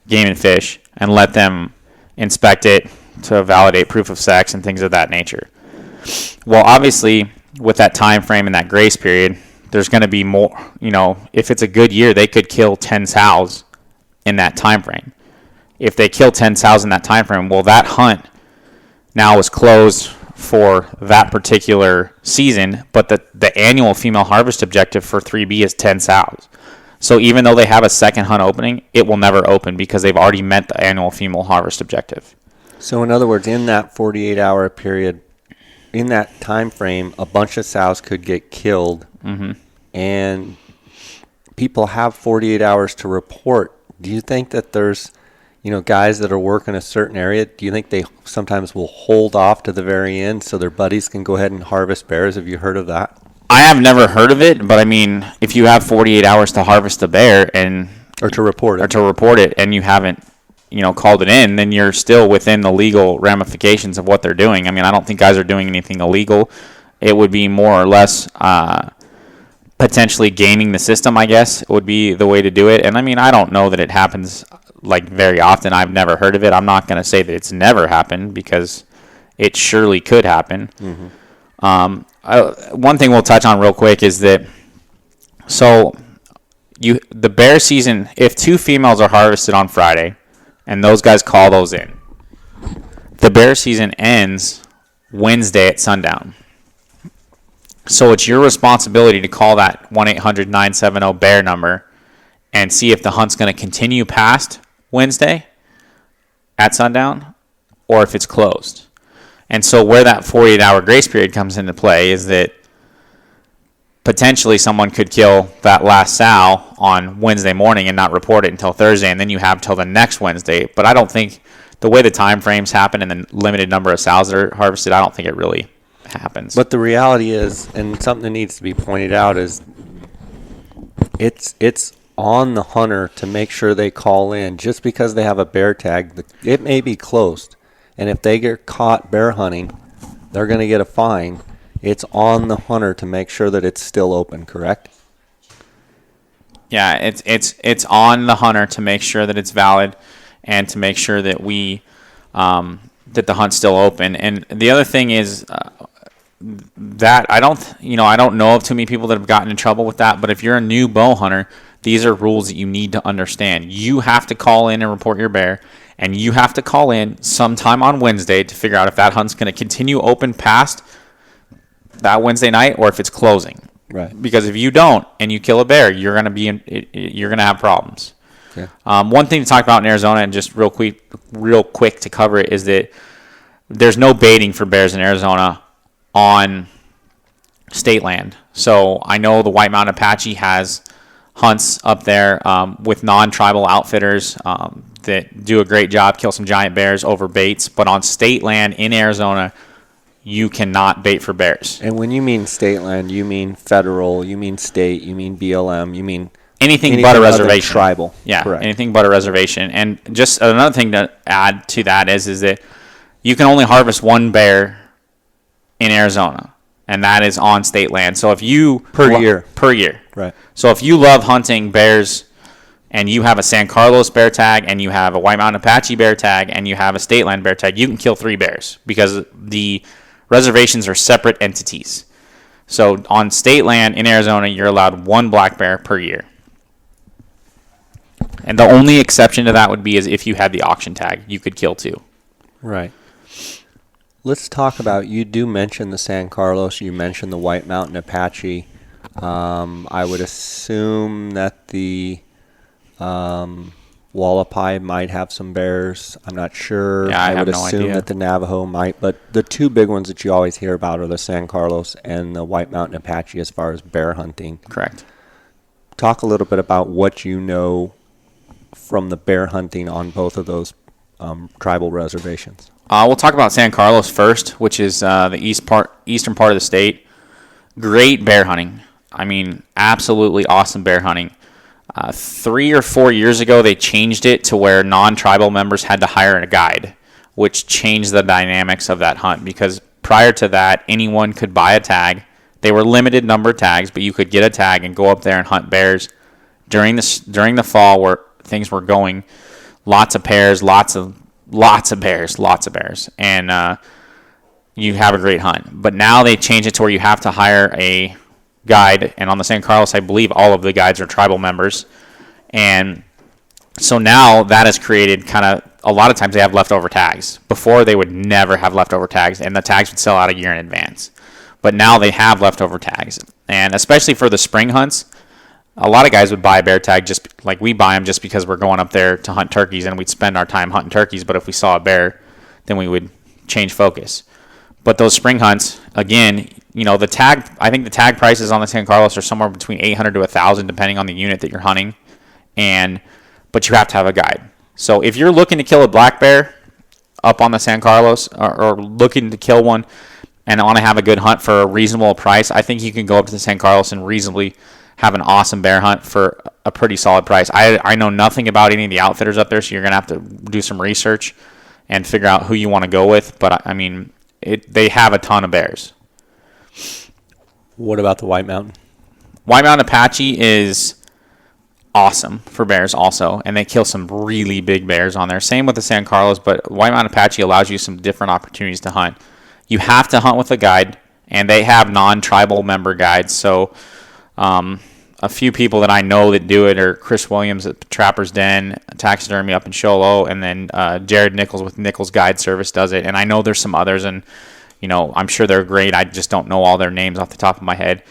Game and Fish and let them inspect it to validate proof of sex and things of that nature. Well, obviously, with that time frame and that grace period, there's going to be more, if it's a good year, they could kill 10 sows in that time frame. If they kill 10 sows in that time frame, well, that hunt now is closed for that particular season, but the annual female harvest objective for 3B is 10 sows. So even though they have a second hunt opening, it will never open because they've already met the annual female harvest objective. So in other words, in that 48-hour period, in that time frame, a bunch of sows could get killed, and people have 48 hours to report. Do you think that there's, guys that are working a certain area, do you think they sometimes will hold off to the very end so their buddies can go ahead and harvest bears? Have you heard of that? I have never heard of it, but I mean, if you have 48 hours to harvest a bear or to report it, and you haven't, called it in, then you're still within the legal ramifications of what they're doing. I mean, I don't think guys are doing anything illegal. It would be more or less potentially gaming the system, I guess, would be the way to do it. And I mean, I don't know that it happens like very often. I've never heard of it. I'm not going to say that it's never happened because it surely could happen. One thing we'll touch on real quick is that the bear season, if 2 females are harvested on Friday and those guys call those in, the bear season ends Wednesday at sundown. So it's your responsibility to call that 1-800-970-BEAR number and see if the hunt's going to continue past Wednesday at sundown or if it's closed. And so where that 48-hour grace period comes into play is that potentially someone could kill that last sow on Wednesday morning and not report it until Thursday, and then you have till the next Wednesday. But I don't think the way the time frames happen and the limited number of sows that are harvested, I don't think it really happens. But the reality is, and something that needs to be pointed out, is it's on the hunter to make sure they call in. Just because they have a bear tag, it may be closed. And if they get caught bear hunting, they're going to get a fine. It's on the hunter to make sure that it's still open, correct? Yeah, it's on the hunter to make sure that it's valid and to make sure that that the hunt's still open. And the other thing is that I don't know of too many people that have gotten in trouble with that, but if you're a new bow hunter, these are rules that you need to understand. You have to call in and report your bear, and you have to call in sometime on Wednesday to figure out if that hunt's going to continue open past that Wednesday night or if it's closing. Right. Because if you don't and you kill a bear, you're going to have problems. Okay. One thing to talk about in Arizona, and just real quick to cover it, is that there's no baiting for bears in Arizona on state land. So I know the White Mountain Apache has hunts up there with non-tribal outfitters that do a great job, kill some giant bears over baits. But on state land in Arizona, you cannot bait for bears. And when you mean state land, you mean federal, you mean state, you mean BLM, you mean anything but a reservation. Tribal. Yeah, correct. Anything but a reservation. And just another thing to add to that is that you can only harvest one bear in Arizona, and that is on state land. So if you Per year. Right. So if you love hunting bears and you have a San Carlos bear tag and you have a White Mountain Apache bear tag and you have a state land bear tag, you can kill 3 bears because the reservations are separate entities. So on state land in Arizona, you're allowed 1 black bear per year. And the only exception to that would be is if you had the auction tag, you could kill 2. Right. Let's talk about, you do mention the San Carlos, you mentioned the White Mountain Apache. I would assume that the Wallapai might have some bears. I'm not sure. Yeah, I would have no assume idea. that the Navajo might, but the 2 big ones that you always hear about are the San Carlos and the White Mountain Apache as far as bear hunting. Correct. Talk a little bit about what you know from the bear hunting on both of those tribal reservations. We'll talk about San Carlos first, which is the eastern part of the state. Great bear hunting. I mean, absolutely awesome bear hunting. 3 or 4 years ago, they changed it to where non-tribal members had to hire a guide, which changed the dynamics of that hunt because prior to that, anyone could buy a tag. They were limited number of tags, but you could get a tag and go up there and hunt bears during the fall where things were going. Lots of pairs, lots of bears, and you have a great hunt. But now they changed it to where you have to hire a guide, and on the San Carlos, I believe all of the guides are tribal members, and so now that has created kind of a lot of times they have leftover tags. Before they would never have leftover tags, and the tags would sell out a year in advance. But now they have leftover tags, and especially for the spring hunts, a lot of guys would buy a bear tag just like we buy them just because we're going up there to hunt turkeys, and we'd spend our time hunting turkeys. But if we saw a bear, then we would change focus. But those spring hunts, again, you know, I think the tag prices on the San Carlos are somewhere between $800 to $1,000 depending on the unit that you're hunting, but you have to have a guide. So if you're looking to kill a black bear up on the San Carlos or looking to kill one and want to have a good hunt for a reasonable price, I think you can go up to the San Carlos and reasonably have an awesome bear hunt for a pretty solid price. I know nothing about any of the outfitters up there, so you're going to have to do some research and figure out who you want to go with. But, I mean, they have a ton of bears. What about the White Mountain? White Mountain Apache is awesome for bears also, and they kill some really big bears on there. Same with the San Carlos, but White Mountain Apache allows you some different opportunities to hunt. You have to hunt with a guide, and they have non-tribal member guides. So a few people that I know that do it are Chris Williams at Trapper's Den, Taxidermy up in Show Low, and then Jared Nichols with Nichols Guide Service does it. And I know there's some others, and you know, I'm sure they're great. I just don't know all their names off the top of my head.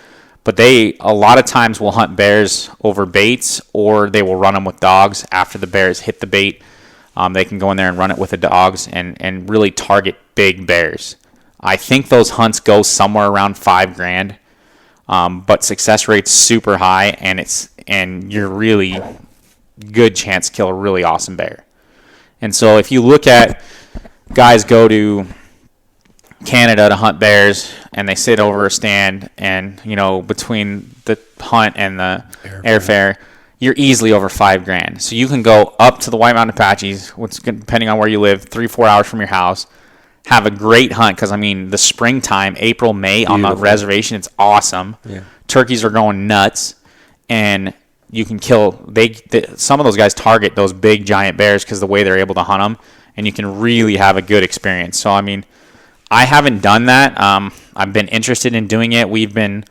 But they, a lot of times, will hunt bears over baits, or they will run them with dogs after the bears hit the bait. They can go in there and run it with the dogs and really target big bears. I think those hunts go somewhere around $5,000, but success rate's super high, and you're really good chance to kill a really awesome bear. And so if you look at guys go to Canada to hunt bears, and they sit over a stand, and you know, between the hunt and the airfare, you're easily over $5,000. So you can go up to the White Mountain Apaches, depending on where you live, 3-4 hours from your house, have a great hunt. Because I mean, the springtime, April, May, on the reservation, it's awesome. Yeah. Turkeys are going nuts, and you can kill. Some of those guys target those big giant bears because the way they're able to hunt them, and you can really have a good experience. So I mean, I haven't done that. I've been interested in doing it. We've been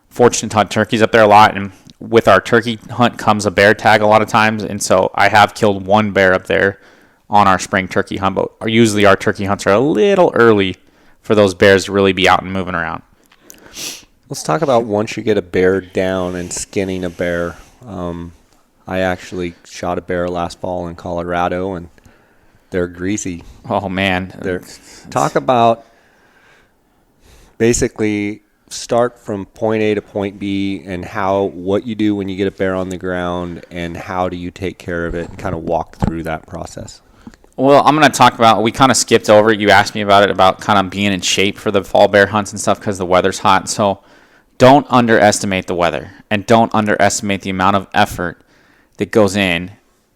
fortunate to hunt turkeys up there a lot, and with our turkey hunt comes a bear tag a lot of times, and so I have killed one bear up there on our spring turkey hunt, but usually our turkey hunts are a little early for those bears to really be out and moving around. Let's talk about once you get a bear down and skinning a bear. I actually shot a bear last fall in Colorado, and they're greasy. Oh, man. Talk about basically start from point A to point B and what you do when you get a bear on the ground and how do you take care of it and kind of walk through that process. Well, I'm going to talk about, we kind of skipped over it. You asked me about it, about kind of being in shape for the fall bear hunts and stuff because the weather's hot. So don't underestimate the weather, and don't underestimate the amount of effort that goes in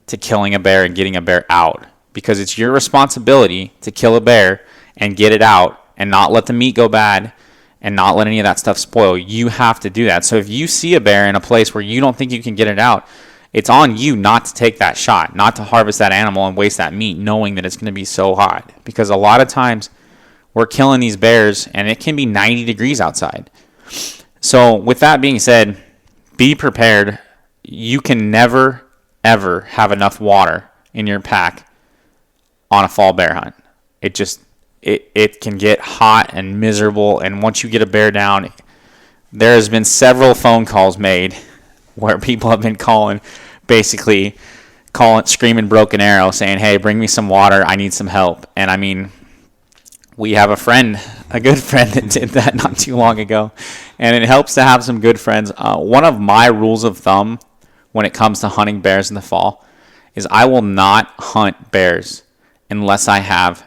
to killing a bear and getting a bear out, because it's your responsibility to kill a bear and get it out and not let the meat go bad and not let any of that stuff spoil. You have to do that. So if you see a bear in a place where you don't think you can get it out, it's on you not to take that shot, not to harvest that animal and waste that meat knowing that it's going to be so hot. Because a lot of times we're killing these bears and it can be 90 degrees outside. So with that being said, be prepared. You can never, ever have enough water in your pack on a fall bear hunt. It can get hot and miserable, and once you get a bear down, there has been several phone calls made where people have been basically screaming broken arrow, saying, hey, bring me some water, I need some help. And I mean, we have a good friend that did that not too long ago, and it helps to have some good friends. One of my rules of thumb when it comes to hunting bears in the fall is I will not hunt bears unless I have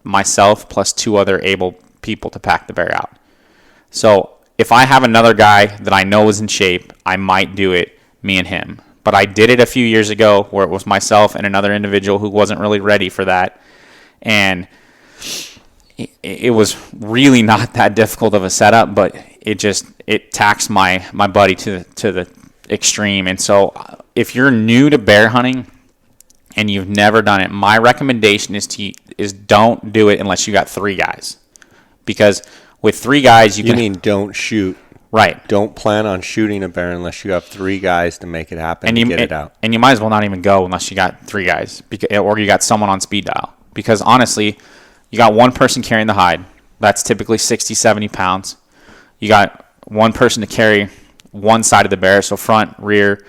myself plus 2 other able people to pack the bear out. So if I have another guy that I know is in shape, I might do it, me and him. But I did it a few years ago where it was myself and another individual who wasn't really ready for that. And it was really not that difficult of a setup, but it taxed my buddy to the extreme. And so if you're new to bear hunting and you've never done it, my recommendation is don't do it unless you got 3 guys. Because with 3 guys, you mean don't shoot. Right. Don't plan on shooting a bear unless you have 3 guys to make it happen and get it out. And you might as well not even go unless you got 3 guys, or you got someone on speed dial. Because honestly, you got one person carrying the hide. That's typically 60, 70 pounds. You got one person to carry one side of the bear, so front, rear,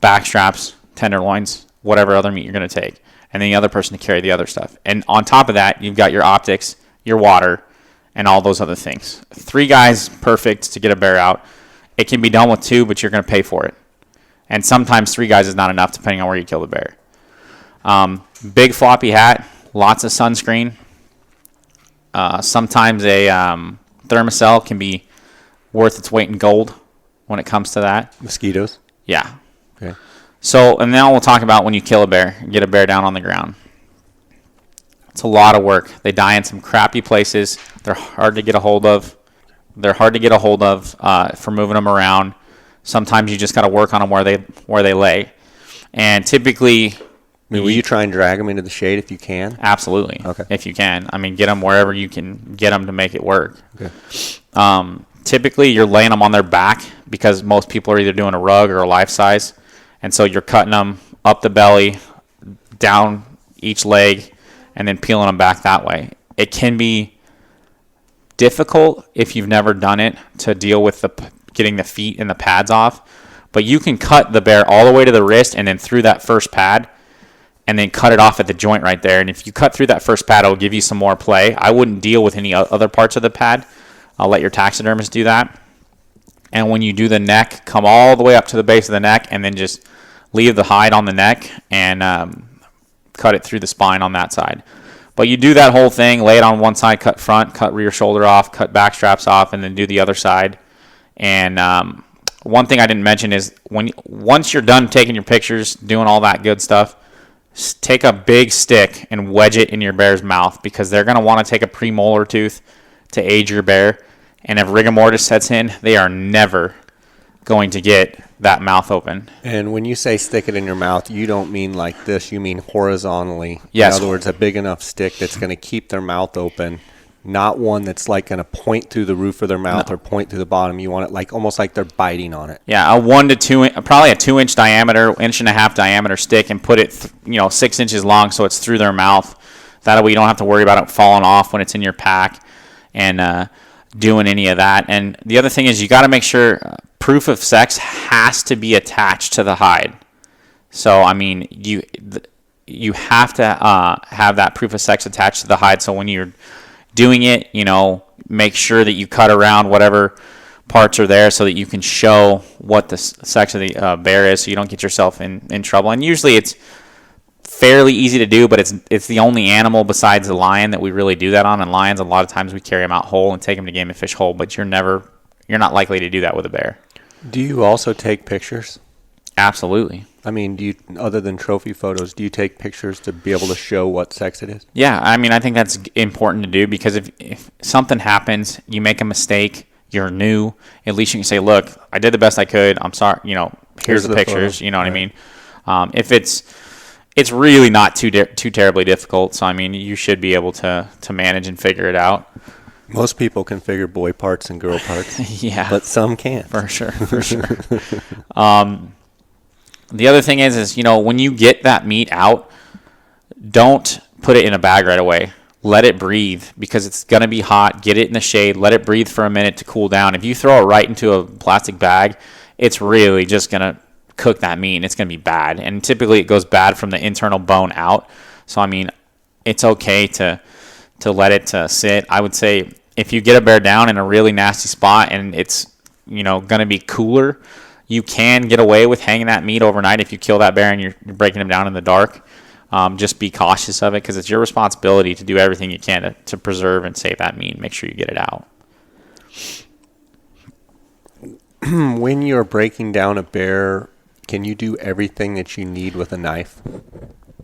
back straps, tenderloins, whatever other meat you're going to take. And then the other person to carry the other stuff. And on top of that, you've got your optics, your water, and all those other things. 3 guys, perfect to get a bear out. It can be done with 2, but you're going to pay for it. And sometimes 3 guys is not enough depending on where you kill the bear. Big floppy hat, lots of sunscreen. Sometimes a thermocell can be worth its weight in gold when it comes to that. Mosquitoes? Yeah. Okay. So, and now we'll talk about when you kill a bear, get a bear down on the ground. It's a lot of work. They die in some crappy places. They're hard to get a hold of. For moving them around. Sometimes you just got to work on them where they lay. And typically, will you try and drag them into the shade if you can? Absolutely. Okay. If you can. I mean, get them wherever you can get them to make it work. Okay. Typically, you're laying them on their back because most people are either doing a rug or a life size. And so you're cutting them up the belly, down each leg, and then peeling them back that way. It can be difficult if you've never done it to deal with getting the feet and the pads off. But you can cut the bear all the way to the wrist and then through that first pad and then cut it off at the joint right there. And if you cut through that first pad, it'll give you some more play. I wouldn't deal with any other parts of the pad. I'll let your taxidermist do that. And when you do the neck, come all the way up to the base of the neck and then just leave the hide on the neck and cut it through the spine on that side. But you do that whole thing, lay it on one side, cut front, cut rear shoulder off, cut back straps off, and then do the other side. And one thing I didn't mention is once you're done taking your pictures, doing all that good stuff, take a big stick and wedge it in your bear's mouth because they're going to want to take a premolar tooth to age your bear. And if rigor mortis sets in, they are never going to get that mouth open. And when you say stick it in your mouth, you don't mean like this. You mean horizontally. Yes. In other words, a big enough stick that's going to keep their mouth open, not one that's like going to point through the roof of their mouth or point through the bottom. You want it like almost like they're biting on it. Yeah, a 1 to 2, probably a 2-inch diameter, 1.5-inch diameter stick, and put it 6 inches long so it's through their mouth. That way you don't have to worry about it falling off when it's in your pack and doing any of that. And the other thing is you got to make sure proof of sex has to be attached to the hide. So I mean you have to have that proof of sex attached to the hide. So when you're doing it, make sure that you cut around whatever parts are there so that you can show what the sex of the bear is, so you don't get yourself in trouble. And usually it's fairly easy to do, but it's the only animal besides the lion that we really do that on. And lions, a lot of times we carry them out whole and take them to Game and Fish whole, but you're not likely to do that with a bear. Do you also take pictures? Absolutely. I mean, do you, other than trophy photos, do you take pictures to be able to show what sex it is? Yeah, I mean, I think that's important to do because if something happens, you make a mistake, you're new, at least you can say, look, I did the best I could. I'm sorry, here's the pictures, photo. you know what I mean? If it's really not too terribly difficult, so I mean, you should be able to manage and figure it out. Most people can figure boy parts and girl parts. Yeah. But some can't. For sure. The other thing is, when you get that meat out, don't put it in a bag right away. Let it breathe because it's going to be hot. Get it in the shade. Let it breathe for a minute to cool down. If you throw it right into a plastic bag, it's really just going to cook that meat and it's going to be bad. And typically it goes bad from the internal bone out. So, I mean, it's okay to let it sit. I would say if you get a bear down in a really nasty spot and it's, going to be cooler, you can get away with hanging that meat overnight if you kill that bear and you're breaking him down in the dark. Just be cautious of it because it's your responsibility to do everything you can to preserve and save that meat and make sure you get it out. When you're breaking down a bear, can you do everything that you need with a knife?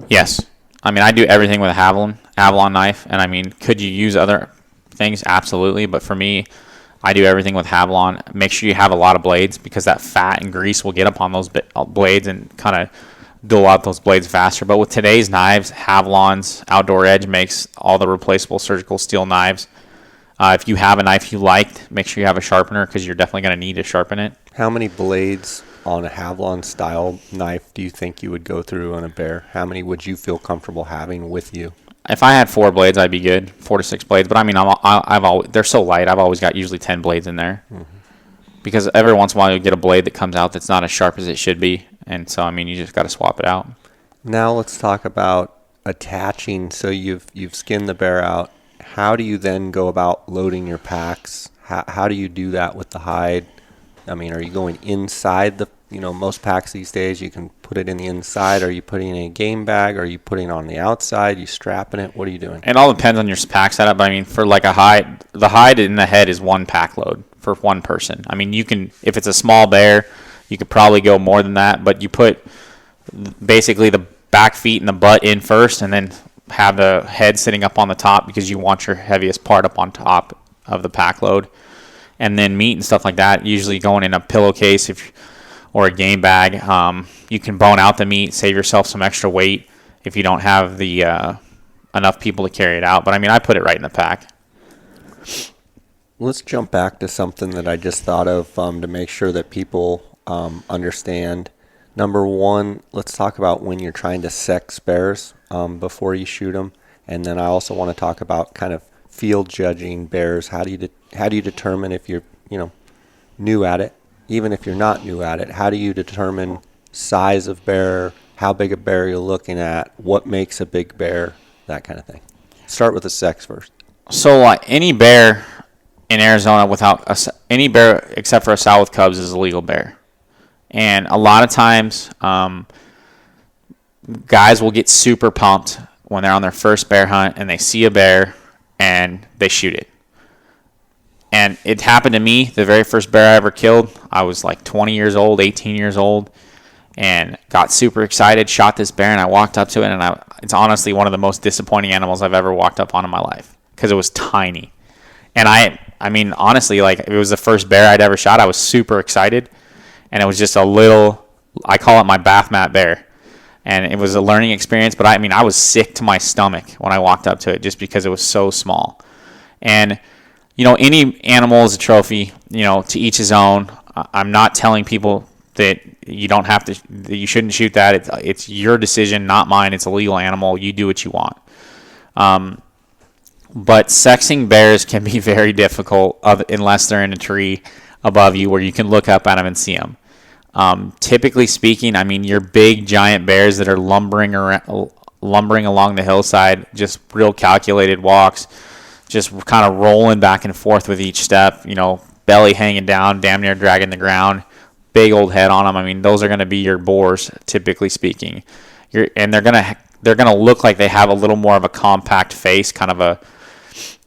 Yes. I mean, I do everything with a Havalon knife. And I mean, could you use other things? Absolutely. But for me, I do everything with Havalon. Make sure you have a lot of blades because that fat and grease will get up on those blades and kind of dull out those blades faster. But with today's knives, Havalon's Outdoor Edge makes all the replaceable surgical steel knives. If you have a knife you liked, make sure you have a sharpener because you're definitely going to need to sharpen it. How many blades on a Havalon style knife do you think you would go through on a bear? How many would you feel comfortable having with you? If I had 4 blades, I'd be good. 4 to 6 blades. But I mean, I've always, they're so light. I've always got usually 10 blades in there. Mm-hmm. Because every once in a while you get a blade that comes out that's not as sharp as it should be. And so, I mean, you just got to swap it out. Now let's talk about attaching. So you've skinned the bear out. How do you then go about loading your packs? How do you do that with the hide? I mean, are you going inside the, most packs these days, you can put it in the inside. Are you putting it in a game bag? Are you putting it on the outside? You strapping it? What are you doing? It all depends on your pack setup. I mean, for like a hide, the hide in the head is 1 pack load for 1 person. I mean, you can, if it's a small bear, you could probably go more than that, but you put basically the back feet and the butt in first and then have the head sitting up on the top because you want your heaviest part up on top of the pack load. And then meat and stuff like that, usually going in a pillowcase or a game bag. You can bone out the meat, save yourself some extra weight if you don't have the enough people to carry it out. But I mean, I put it right in the pack. Let's jump back to something that I just thought of to make sure that people understand. Number 1, let's talk about when you're trying to sex bears before you shoot them. And then I also want to talk about kind of field judging bears. How do you determine if you're new at it? Even if you're not new at it, how do you determine size of bear, how big a bear you're looking at, what makes a big bear, that kind of thing? Start with the sex first. So any bear in Arizona any bear except for a sow with cubs is a legal bear. And a lot of times guys will get super pumped when they're on their first bear hunt and they see a bear and they shoot it. And it happened to me, the very first bear I ever killed. I was like 20 years old, 18 years old, and got super excited, shot this bear, and I walked up to it, and it's honestly one of the most disappointing animals I've ever walked up on in my life because it was tiny. And I mean, honestly, like it was the first bear I'd ever shot. I was super excited, and it was just a little, I call it my bath mat bear. And it was a learning experience, but I mean, I was sick to my stomach when I walked up to it just because it was so small. And any animal is a trophy, to each his own. I'm not telling people that you don't have to, that you shouldn't shoot that. It's your decision, not mine. It's a legal animal. You do what you want. But sexing bears can be very difficult unless they're in a tree above you where you can look up at them and see them. Typically speaking, I mean, your big giant bears that are lumbering along the hillside, just real calculated walks, just kind of rolling back and forth with each step, belly hanging down, damn near dragging the ground, big old head on them. I mean, those are going to be your boars, typically speaking. And they're going to they're going to look like they have a little more of a compact face, kind of a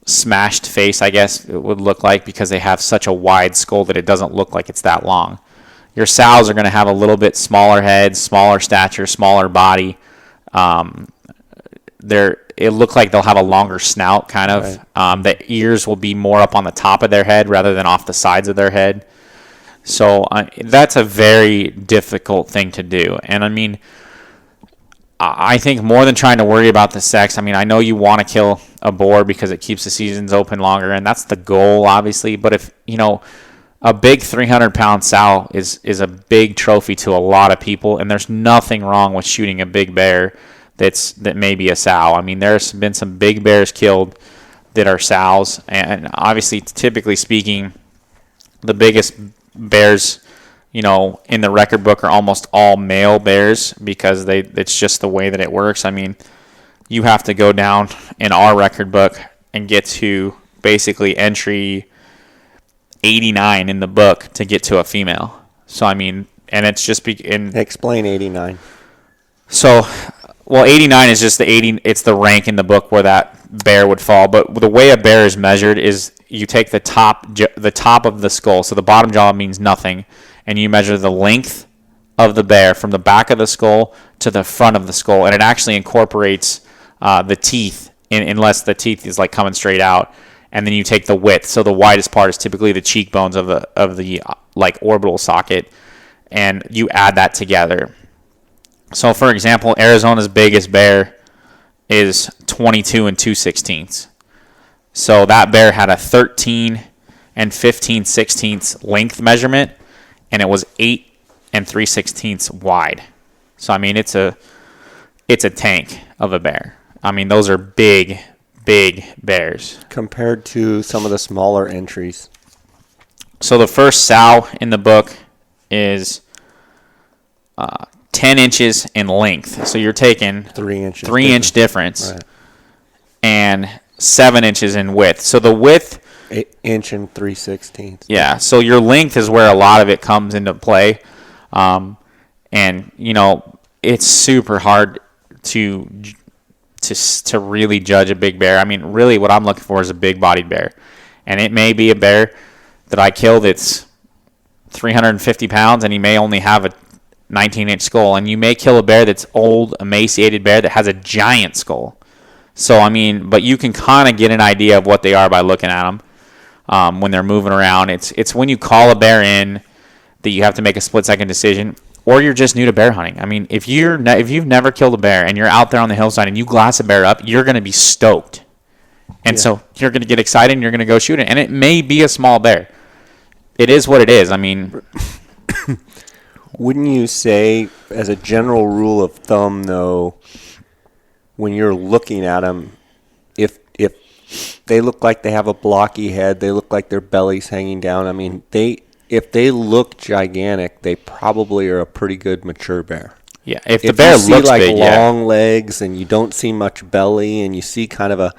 smashed face, I guess it would look like, because they have such a wide skull that it doesn't look like it's that long. Your sows are going to have a little bit smaller head, smaller stature, smaller body. It looks like they'll have a longer snout, kind of. Right. The ears will be more up on the top of their head rather than off the sides of their head. So that's a very difficult thing to do. And I mean, I think more than trying to worry about the sex, I mean, I know you want to kill a boar because it keeps the seasons open longer, and that's the goal, obviously. But if, a big 300-pound sow is a big trophy to a lot of people, and there's nothing wrong with shooting a big bear that may be a sow. I mean, there's been some big bears killed that are sows, and obviously, typically speaking, the biggest bears, in the record book are almost all male bears because it's just the way that it works. I mean, you have to go down in our record book and get to basically entry 89 in the book to get to a female. So, I mean, and it's just... Explain 89. So, well, 89 is just it's the rank in the book where that bear would fall. But the way a bear is measured is you take the top of the skull, so the bottom jaw means nothing, and you measure the length of the bear from the back of the skull to the front of the skull, and it actually incorporates the teeth, unless the teeth is like coming straight out, and then you take the width. So the widest part is typically the cheekbones of the like orbital socket, and you add that together. So, for example, Arizona's biggest bear is 22 and 2/16. So that bear had a 13 and 15/16 length measurement, and it was 8 and 3/16 wide. So, I mean, it's a tank of a bear. I mean, those are big bears. Compared to some of the smaller entries. So the first sow in the book is 10 inches in length. So you're taking 3-inch difference, right, and 7 inches in width. So the width... 1 inch and 3/16. Yeah, so your length is where a lot of it comes into play. And, it's super hard to really judge a big bear. I mean, really what I'm looking for is a big-bodied bear. And it may be a bear that I kill that's 350 pounds, and he may only have a 19-inch skull. And you may kill a bear that's old, emaciated bear that has a giant skull. So, I mean, but you can kind of get an idea of what they are by looking at them when they're moving around. It's when you call a bear in that you have to make a split-second decision, or you're just new to bear hunting. I mean, if you've never killed a bear and you're out there on the hillside and you glass a bear up, you're going to be stoked. And so you're going to get excited and you're going to go shoot it. And it may be a small bear. It is what it is. I mean... Wouldn't you say, as a general rule of thumb, though, when you're looking at them, if they look like they have a blocky head, they look like their belly's hanging down, I mean, if they look gigantic, they probably are a pretty good mature bear. Yeah, if the bear looks like big, long legs and you don't see much belly and you see kind of a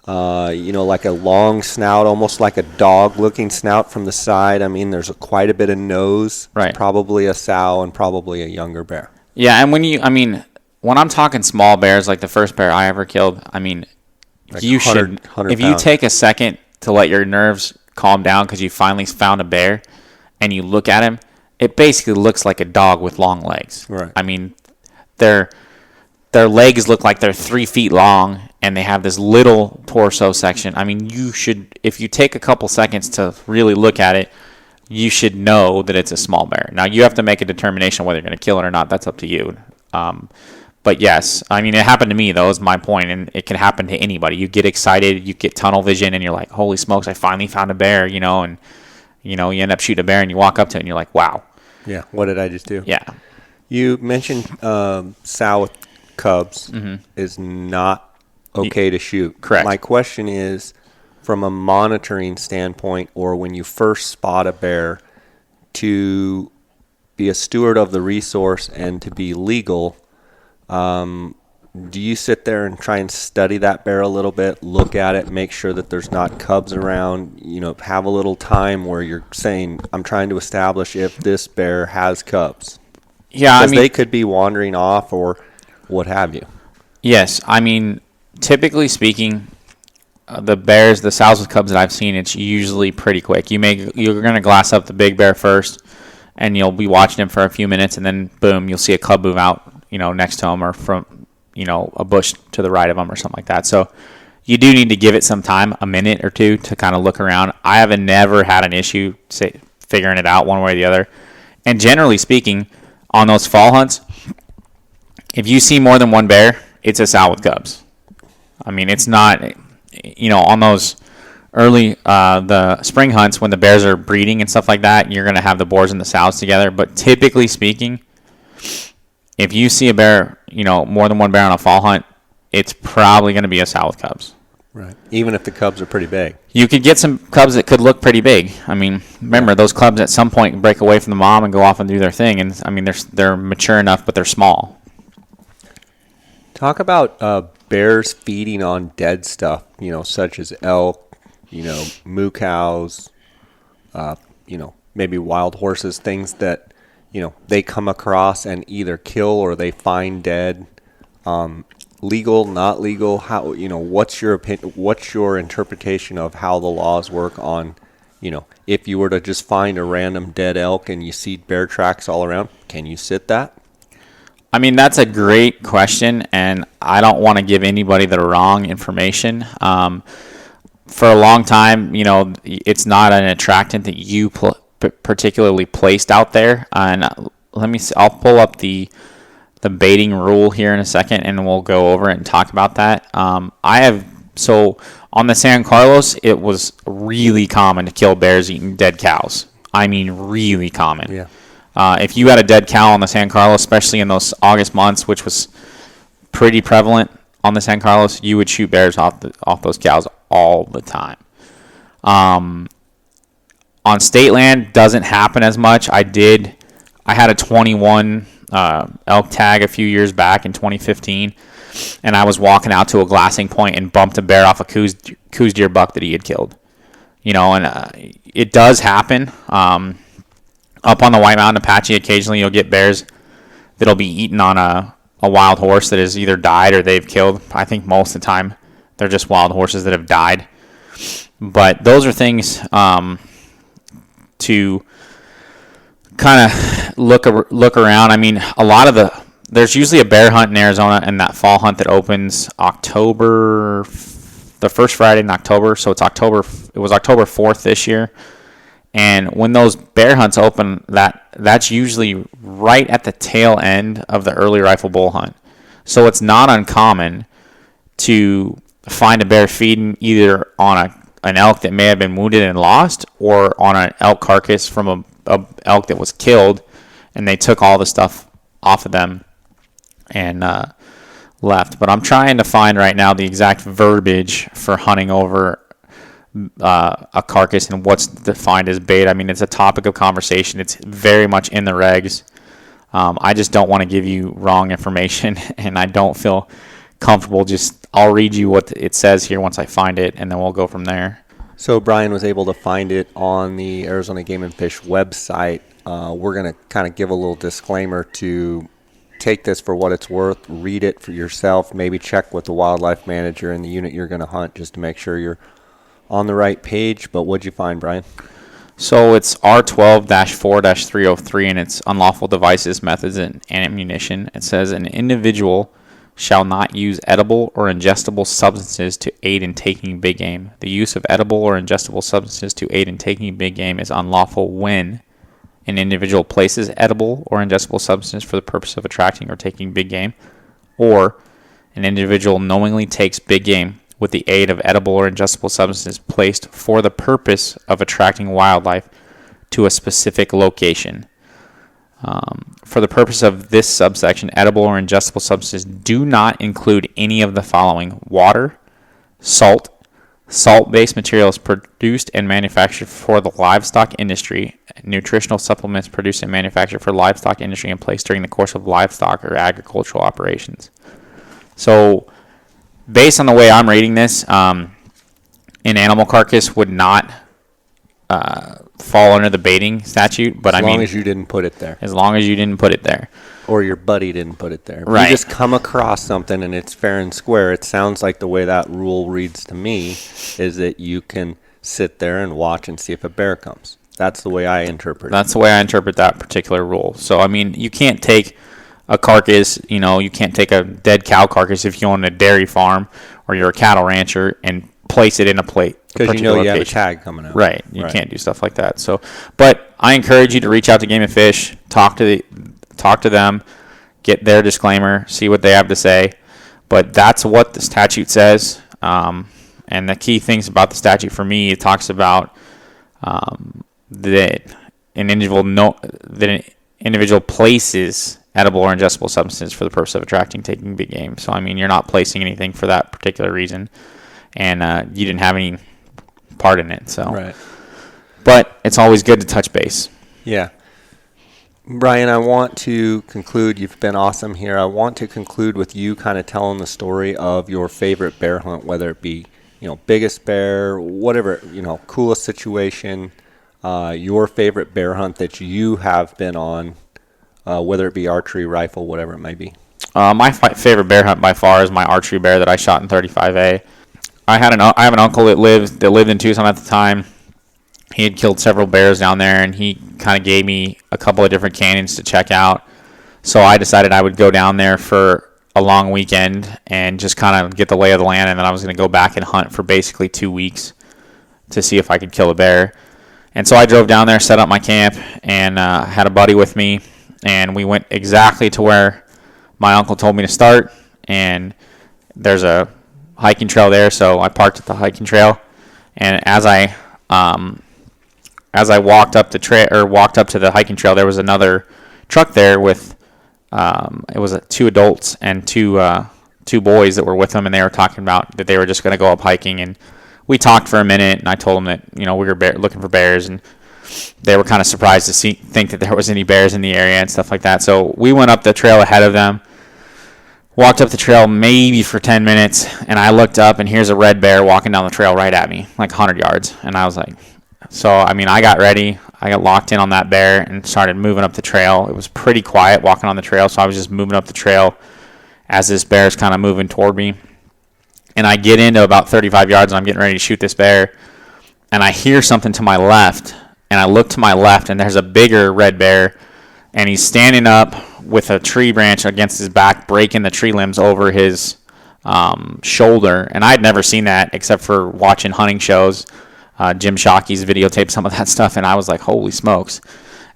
like a long snout, almost like a dog-looking snout from the side. I mean, there's quite a bit of nose. Right. Probably a sow and probably a younger bear. Yeah, and when I'm talking small bears, like the first bear I ever killed, I mean, like you should, if you take a second to let your nerves calm down because you finally found a bear and you look at him, it basically looks like a dog with long legs. Right. I mean, their legs look like they're 3 feet long, and they have this little torso section. I mean, you should, if you take a couple seconds to really look at it, you should know that it's a small bear. Now, you have to make a determination whether you're going to kill it or not. That's up to you. But yes, I mean, it happened to me, though, is my point, and it can happen to anybody. You get excited, you get tunnel vision, and you're like, holy smokes, I finally found a bear, and, you end up shooting a bear, and you walk up to it, and you're like, wow. Yeah, what did I just do? Yeah. You mentioned sow with cubs is not okay to shoot. Correct. My question is, from a monitoring standpoint, or when you first spot a bear, to be a steward of the resource and to be legal, do you sit there and try and study that bear a little bit, look at it, make sure that there's not cubs around, have a little time where you're saying, I'm trying to establish if this bear has cubs? Yeah, Because they could be wandering off or what have you. Yes, I mean, typically speaking, the sows with cubs that I've seen, it's usually pretty quick. You're going to glass up the big bear first, and you'll be watching him for a few minutes, and then boom, you'll see a cub move out, next to him or from, a bush to the right of him or something like that. So you do need to give it some time, a minute or two, to kind of look around. I haven't never had an issue figuring it out one way or the other. And generally speaking, on those fall hunts, if you see more than one bear, it's a sow with cubs. I mean, it's not, on those early, the spring hunts when the bears are breeding and stuff like that, you're going to have the boars and the sows together. But typically speaking, if you see a bear, more than one bear on a fall hunt, it's probably going to be a sow with cubs. Right. Even if the cubs are pretty big. You could get some cubs that could look pretty big. I mean, remember, those cubs at some point break away from the mom and go off and do their thing. And, I mean, they're mature enough, but they're small. Talk about bears feeding on dead stuff, such as elk, moo cows, maybe wild horses, things that, they come across and either kill or they find dead. Legal, not legal, how, what's your opinion, what's your interpretation of how the laws work on, if you were to just find a random dead elk and you see bear tracks all around, can you sit that? I mean, that's a great question, and I don't want to give anybody the wrong information. For a long time, it's not an attractant that you particularly placed out there. And I'll pull up the baiting rule here in a second, and we'll go over it and talk about that. So on the San Carlos, it was really common to kill bears eating dead cows. I mean, really common. Yeah. If you had a dead cow on the San Carlos, especially in those August months, which was pretty prevalent on the San Carlos, you would shoot bears off those cows all the time. On state land, doesn't happen as much. I had a 21 elk tag a few years back in 2015, and I was walking out to a glassing point and bumped a bear off a Coos deer buck that he had killed. It does happen. Up on the White Mountain Apache, occasionally you'll get bears that'll be eating on a wild horse that has either died or they've killed. I think most of the time they're just wild horses that have died. But those are things to kind of look around. I mean, there's usually a bear hunt in Arizona and that fall hunt that opens the first Friday in October. So it was October 4th this year. And when those bear hunts open, that's usually right at the tail end of the early rifle bull hunt. So it's not uncommon to find a bear feeding either on an elk that may have been wounded and lost, or on an elk carcass from a elk that was killed, and they took all the stuff off of them and left. But I'm trying to find right now the exact verbiage for hunting over a carcass and what's defined as bait. I mean, it's a topic of conversation. It's very much in the regs. I just don't want to give you wrong information, and I don't feel comfortable. I'll read you what it says here once I find it, and then we'll go from there. So Brian was able to find it on the Arizona Game and Fish website. We're going to kind of give a little disclaimer to take this for what it's worth, read it for yourself, maybe check with the wildlife manager in the unit you're going to hunt just to make sure you're on the right page. But what'd you find, Brian? So it's R12-4-303, and it's unlawful devices, methods, and ammunition. It says an individual shall not use edible or ingestible substances to aid in taking big game. The use of edible or ingestible substances to aid in taking big game is unlawful when an individual places edible or ingestible substances for the purpose of attracting or taking big game, or an individual knowingly takes big game with the aid of edible or ingestible substances placed for the purpose of attracting wildlife to a specific location. For the purpose of this subsection, edible or ingestible substances do not include any of the following: water, salt, salt-based materials produced and manufactured for the livestock industry, nutritional supplements produced and manufactured for livestock industry and placed during the course of livestock or agricultural operations. So, based on the way I'm reading this, an animal carcass would not fall under the baiting statute, but as long as you didn't put it there. As long as you didn't put it there. Or your buddy didn't put it there. If Right. you just come across something and it's fair and square, it sounds like the way that rule reads to me is that you can sit there and watch and see if a bear comes. That's the way I interpret it. That's the way I interpret that particular rule. So, I mean, you can't take a carcass, you can't take a dead cow carcass if you own a dairy farm or you're a cattle rancher and place it in a plate. Because you have a tag coming out. Right. You can't do stuff like that. So, but I encourage you to reach out to Game and Fish, talk to them, get their disclaimer, see what they have to say. But that's what the statute says. And the key things about the statute for me, it talks about that an individual places edible or ingestible substance for the purpose of attracting, taking big game. So, I mean, you're not placing anything for that particular reason, and you didn't have any part in it. So, right. But it's always good to touch base. Yeah. Brian, I want to conclude. You've been awesome here. I want to conclude with you kind of telling the story of your favorite bear hunt, whether it be, biggest bear, whatever, coolest situation, your favorite bear hunt that you have been on, whether it be archery, rifle, whatever it may be. My favorite bear hunt by far is my archery bear that I shot in 35A. I have an uncle that lived in Tucson at the time. He had killed several bears down there, and he kind of gave me a couple of different canyons to check out. So I decided I would go down there for a long weekend and just kind of get the lay of the land, and then I was going to go back and hunt for basically 2 weeks to see if I could kill a bear. And so I drove down there, set up my camp, and had a buddy with me, and we went exactly to where my uncle told me to start, and there's a hiking trail there, so I parked at the hiking trail, and as I walked up to the hiking trail, there was another truck there with it was 2 adults and two boys that were with them, and they were talking about that they were just going to go up hiking. And we talked for a minute, and I told them that we were looking for bears, and they were kind of surprised to think that there was any bears in the area and stuff like that. So we went up the trail ahead of them, walked up the trail maybe for 10 minutes, and I looked up, and here's a red bear walking down the trail right at me, like 100 yards, and I was like. So, I mean, I got ready. I got locked in on that bear and started moving up the trail. It was pretty quiet walking on the trail, so I was just moving up the trail as this bear is kind of moving toward me. And I get into about 35 yards, and I'm getting ready to shoot this bear. And I hear something to my left, and I look to my left, and there's a bigger red bear, and he's standing up with a tree branch against his back, breaking the tree limbs over his shoulder. And I'd never seen that except for watching hunting shows. Jim Shockey's videotaped some of that stuff, and I was like, holy smokes.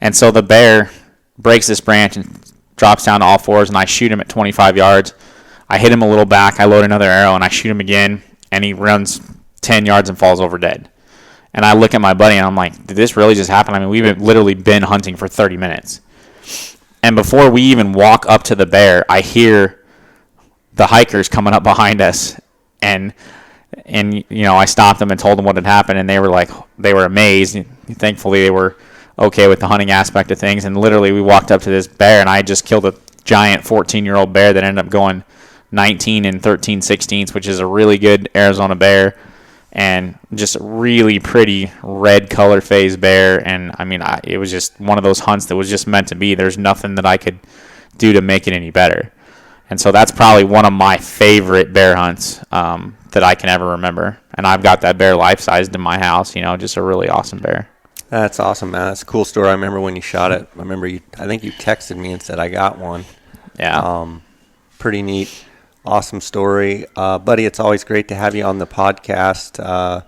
And so the bear breaks this branch and drops down to all fours, and I shoot him at 25 yards. I hit him a little back. I load another arrow, and I shoot him again, and he runs 10 yards and falls over dead. And I look at my buddy, and I'm like, did this really just happen? I mean, we've literally been hunting for 30 minutes. And before we even walk up to the bear, I hear the hikers coming up behind us, and I stopped them and told them what had happened, and they were amazed. Thankfully, they were okay with the hunting aspect of things, and literally we walked up to this bear, and I just killed a giant 14-year-old bear that ended up going 19 and 13/16, which is a really good Arizona bear, and just a really pretty red color phase bear. And I mean, it was just one of those hunts that was just meant to be. There's nothing that I could do to make it any better. And so that's probably one of my favorite bear hunts that I can ever remember. And I've got that bear life-sized in my house, just a really awesome bear. That's awesome, man. That's a cool story. I remember when you shot it. I think you texted me and said, I got one. Yeah. Pretty neat. Awesome story. Buddy, it's always great to have you on the podcast.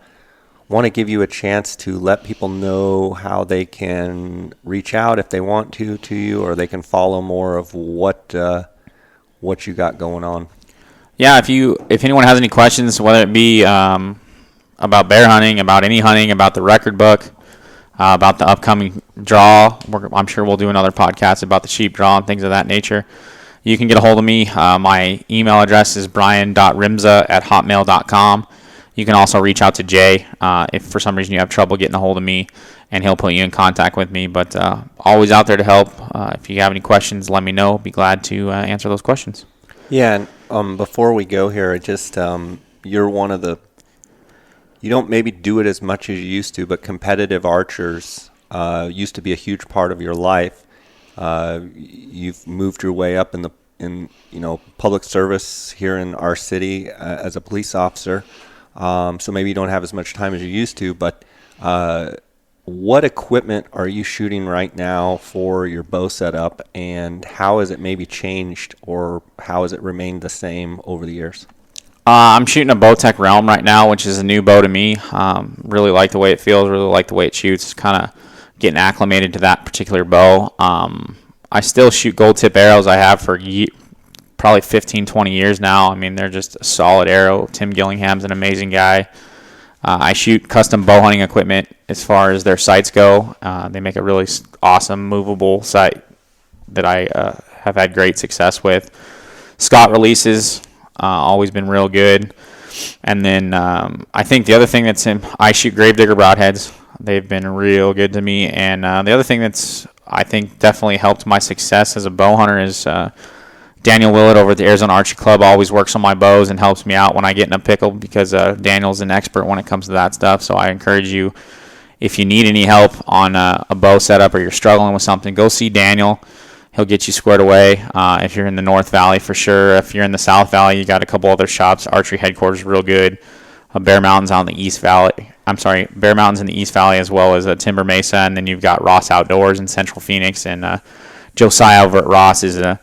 Want to give you a chance to let people know how they can reach out if they want to you, or they can follow more of what you got going on. Yeah, if anyone has any questions, whether it be about bear hunting, about any hunting, about the record book, about the upcoming draw, I'm sure we'll do another podcast about the sheep draw and things of that nature. You can get a hold of me. My email address is brian.rimsza@hotmail.com. You can also reach out to Jay if for some reason you have trouble getting a hold of me, and he'll put you in contact with me. But always out there to help. If you have any questions, let me know. Be glad to answer those questions. Yeah, and before we go here, you're one of the you don't maybe do it as much as you used to, but competitive archers used to be a huge part of your life. You've moved your way up in public service here in our city as a police officer. So maybe you don't have as much time as you used to, but what equipment are you shooting right now for your bow setup, and how has it maybe changed, or how has it remained the same over the years? I'm shooting a Bowtech Realm right now, which is a new bow to me. Really like the way it feels, really like the way it shoots, kind of getting acclimated to that particular bow. I still shoot gold tip arrows. I have for probably 15, 20 years now. I mean, they're just a solid arrow. Tim Gillingham's an amazing guy. I shoot custom bow hunting equipment as far as their sights go. They make a really awesome movable sight that I have had great success with. Scott releases, always been real good. And then I think the other thing I shoot Gravedigger broadheads. They've been real good to me. And the other thing that's I think definitely helped my success as a bow hunter is Daniel Willett over at the Arizona Archery Club always works on my bows and helps me out when I get in a pickle, because Daniel's an expert when it comes to that stuff. So I encourage you, if you need any help on a bow setup or you're struggling with something, go see Daniel. He'll get you squared away. If you're in the North Valley, for sure. If you're in the South Valley, you got a couple other shops. Archery Headquarters is real good. Bear Mountains out in the East Valley. Bear Mountains in the East Valley, as well as Timber Mesa. And then you've got Ross Outdoors in Central Phoenix. And Josiah over at Ross is an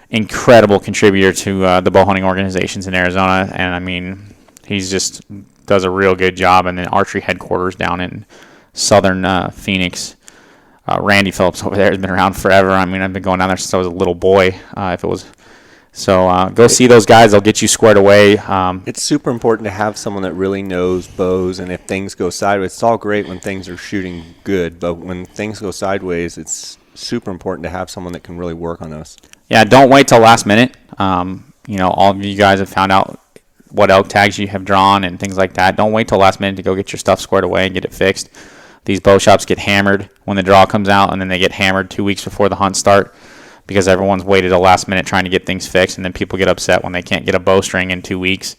incredible contributor to the bow hunting organizations in Arizona. And I mean, he's just does a real good job. And then Archery Headquarters down in Southern Phoenix. Randy Phillips over there has been around forever. I mean, I've been going down there since I was a little boy. Go see those guys. They'll get you squared away. It's super important to have someone that really knows bows, and if things go sideways, it's all great when things are shooting good, but when things go sideways, it's super important to have someone that can really work on those. Yeah, don't wait till last minute. All of you guys have found out what elk tags you have drawn and things like that. Don't wait till last minute to go get your stuff squared away and get it fixed. These bow shops get hammered when the draw comes out, and then they get hammered 2 weeks before the hunt start because everyone's waited till last minute trying to get things fixed, and then people get upset when they can't get a bowstring in 2 weeks.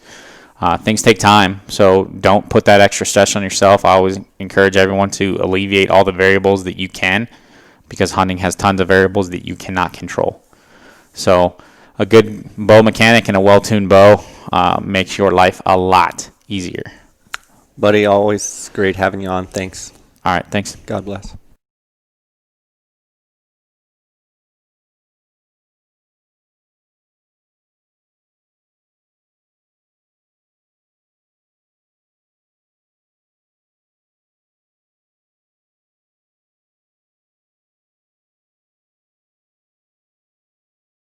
Things take time, so don't put that extra stress on yourself. I always encourage everyone to alleviate all the variables that you can, because hunting has tons of variables that you cannot control. So a good bow mechanic and a well-tuned bow makes your life a lot easier. Buddy, always great having you on. Thanks. All right, thanks. God bless.